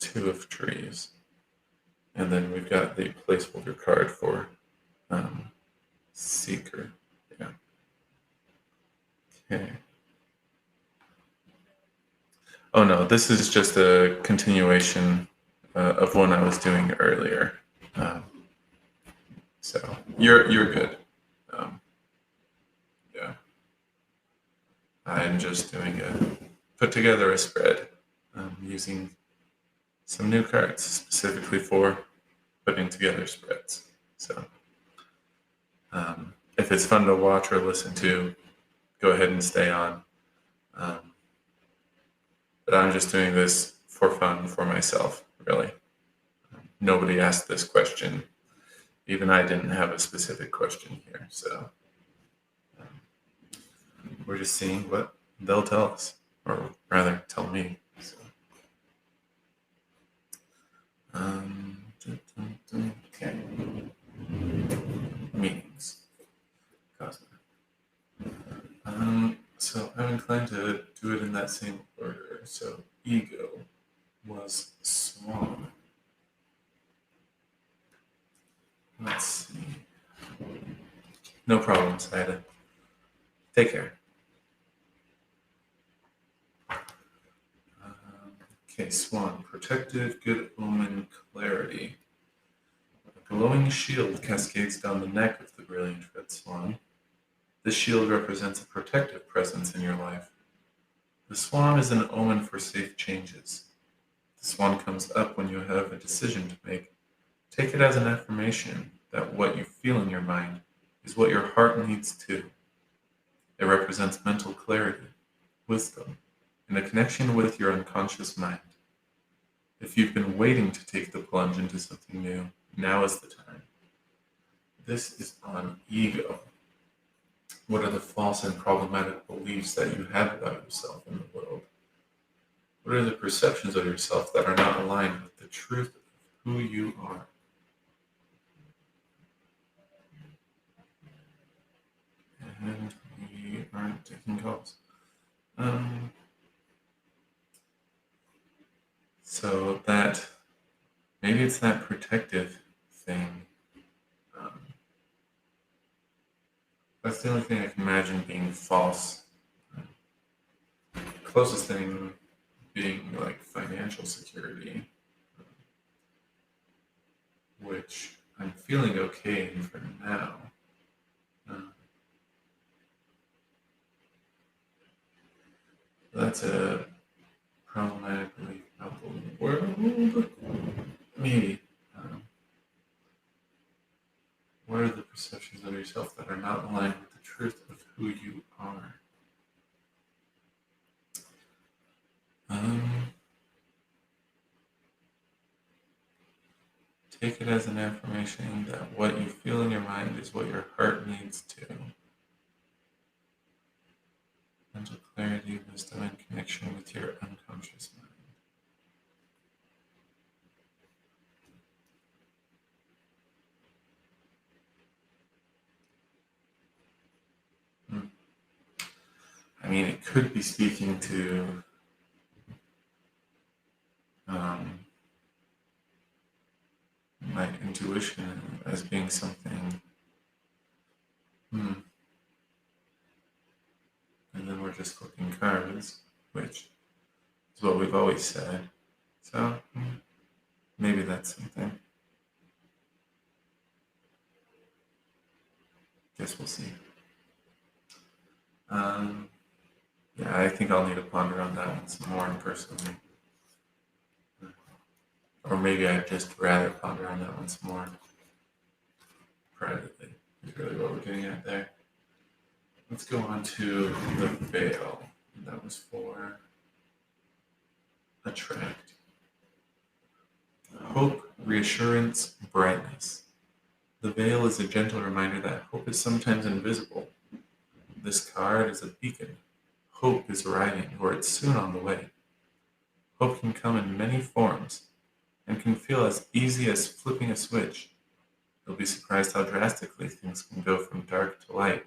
2 of trees. And then we've got the placeholder card for seeker. Yeah. Okay. Oh no, this is just a continuation of one I was doing earlier. So you're good. Yeah, I'm just put together a spread using some new cards specifically for putting together spreads. So if it's fun to watch or listen to, go ahead and stay on. But I'm just doing this for fun for myself, really. Nobody asked this question. Even I didn't have a specific question here. So we're just seeing what they'll tell us, or rather tell me. So, okay. Meanings. So I'm inclined to do it in that same order. So ego was swan. Let's see. No problem, Saida. Take care. Okay, swan. Protective, good omen, clarity. A glowing shield cascades down the neck of the brilliant red swan. This shield represents a protective presence in your life. The swan is an omen for safe changes. The swan comes up when you have a decision to make. Take it as an affirmation that what you feel in your mind is what your heart needs too. It represents mental clarity, wisdom, and a connection with your unconscious mind. If you've been waiting to take the plunge into something new, now is the time. This is on ego. What are the false and problematic beliefs that you have about yourself in the world? What are the perceptions of yourself that are not aligned with the truth of who you are? And we aren't taking calls. So that, maybe it's that protective thing. That's the only thing I can imagine being false. Closest thing being like financial security, which I'm feeling okay in for now. That's a problematic belief about the world. Maybe. What are the perceptions of yourself that are not aligned with the truth of who you are? Take it as an affirmation that what you feel in your mind is what your heart needs to. Mental clarity, wisdom, and connection with your unconscious mind. I mean, it could be speaking to my intuition as being something. And then we're just flipping cards, which is what we've always said. So maybe that's something. Guess we'll see. Yeah, I think I'll need to ponder on that one some more personally. Or maybe I'd just rather ponder on that one some more privately, is really what we're getting at there. Let's go on to the veil. And that was for attract. Hope, reassurance, brightness. The veil is a gentle reminder that hope is sometimes invisible. This card is a beacon, hope is arriving or it's soon on the way. Hope can come in many forms and can feel as easy as flipping a switch. You'll be surprised how drastically things can go from dark to light,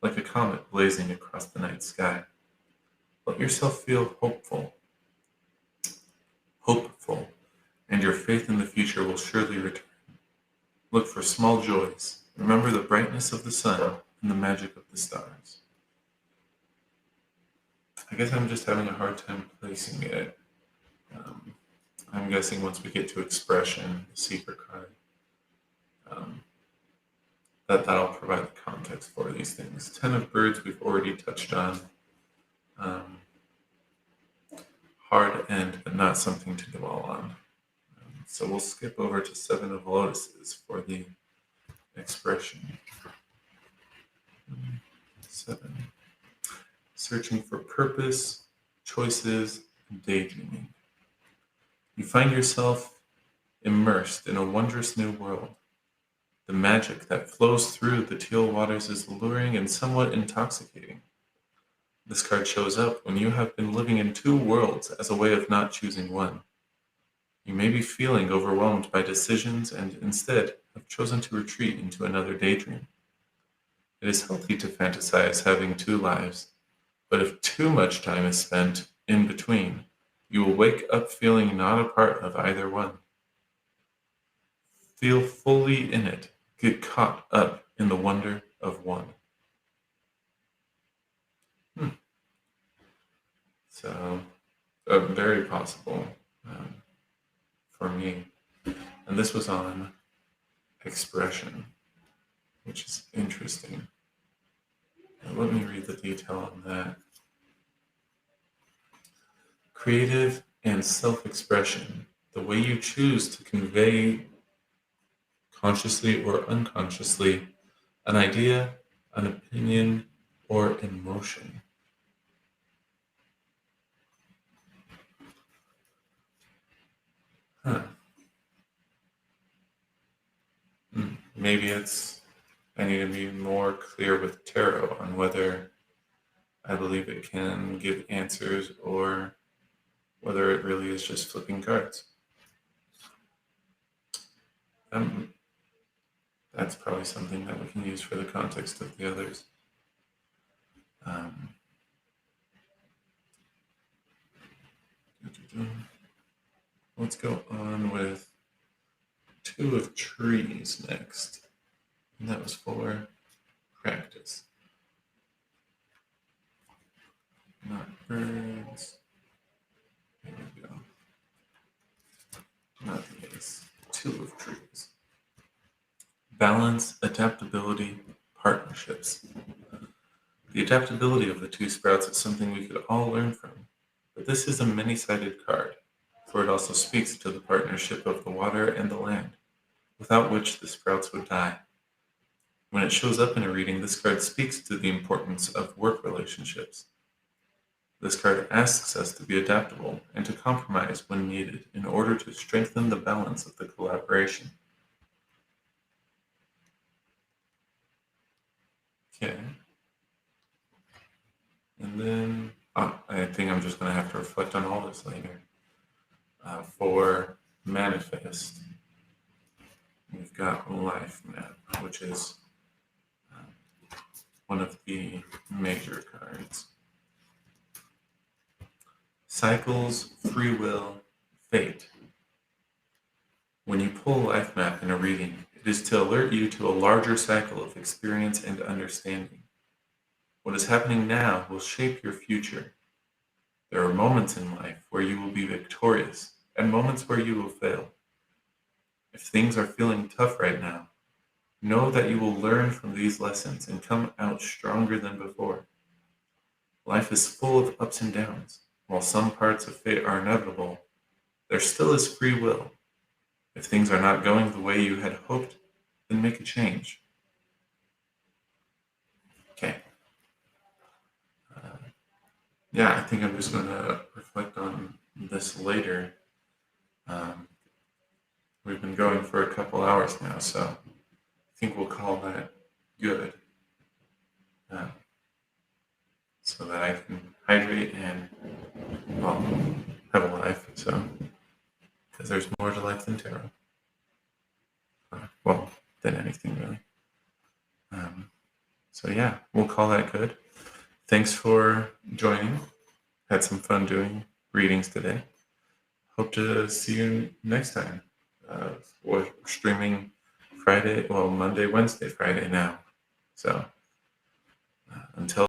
like a comet blazing across the night sky. Let yourself feel hopeful, and your faith in the future will surely return. Look for small joys. Remember the brightness of the sun and the magic of the stars. I guess I'm just having a hard time placing it. Um, I'm guessing once we get to expression, the secret card, um, that'll provide the context for these things. Ten of birds we've already touched on. Um, Hard end, but not something to dwell on. So we'll skip over to Seven of Lotuses for the expression. 7. Searching for purpose, choices, and daydreaming. You find yourself immersed in a wondrous new world. The magic that flows through the teal waters is alluring and somewhat intoxicating. This card shows up when you have been living in two worlds as a way of not choosing one. You may be feeling overwhelmed by decisions and instead have chosen to retreat into another daydream. It is healthy to fantasize having two lives, but if too much time is spent in between, you will wake up feeling not a part of either one. Feel fully in it, get caught up in the wonder of one. So, very possible for me. And this was on expression, which is interesting. Now, let me read the detail on that. Creative and self-expression, the way you choose to convey consciously or unconsciously an idea, an opinion, or emotion. Maybe I need to be more clear with tarot on whether I believe it can give answers or whether it really is just flipping cards. That's probably something that we can use for the context of the others. Let's go on with Two of Trees next. And that was for practice. Not birds. There we go. Not the Ace. Two of Trees. Balance, adaptability, partnerships. The adaptability of the two sprouts is something we could all learn from, but this is a many-sided card, for it also speaks to the partnership of the water and the land, without which the sprouts would die. When it shows up in a reading, this card speaks to the importance of work relationships. This card asks us to be adaptable and to compromise when needed in order to strengthen the balance of the collaboration. Okay. And then, I think I'm just going to have to reflect on all this later. For manifest, we've got Life Map, which is one of the major cards. Cycles, free will, fate. When you pull Life Map in a reading, it is to alert you to a larger cycle of experience and understanding. What is happening now will shape your future. There are moments in life where you will be victorious and moments where you will fail. If things are feeling tough right now, know that you will learn from these lessons and come out stronger than before. Life is full of ups and downs. While some parts of fate are inevitable, there still is free will. If things are not going the way you had hoped, then make a change. Okay. Yeah, I think I'm just going to reflect on this later. We've been going for a couple hours now, so I think we'll call that good. So so that I can hydrate and, well, have a life. So, because there's more to life than tarot. Well, than anything really. So yeah, we'll call that good. Thanks for joining. Had some fun doing readings today. Hope to see you next time. We're streaming Monday, Wednesday, Friday now. So until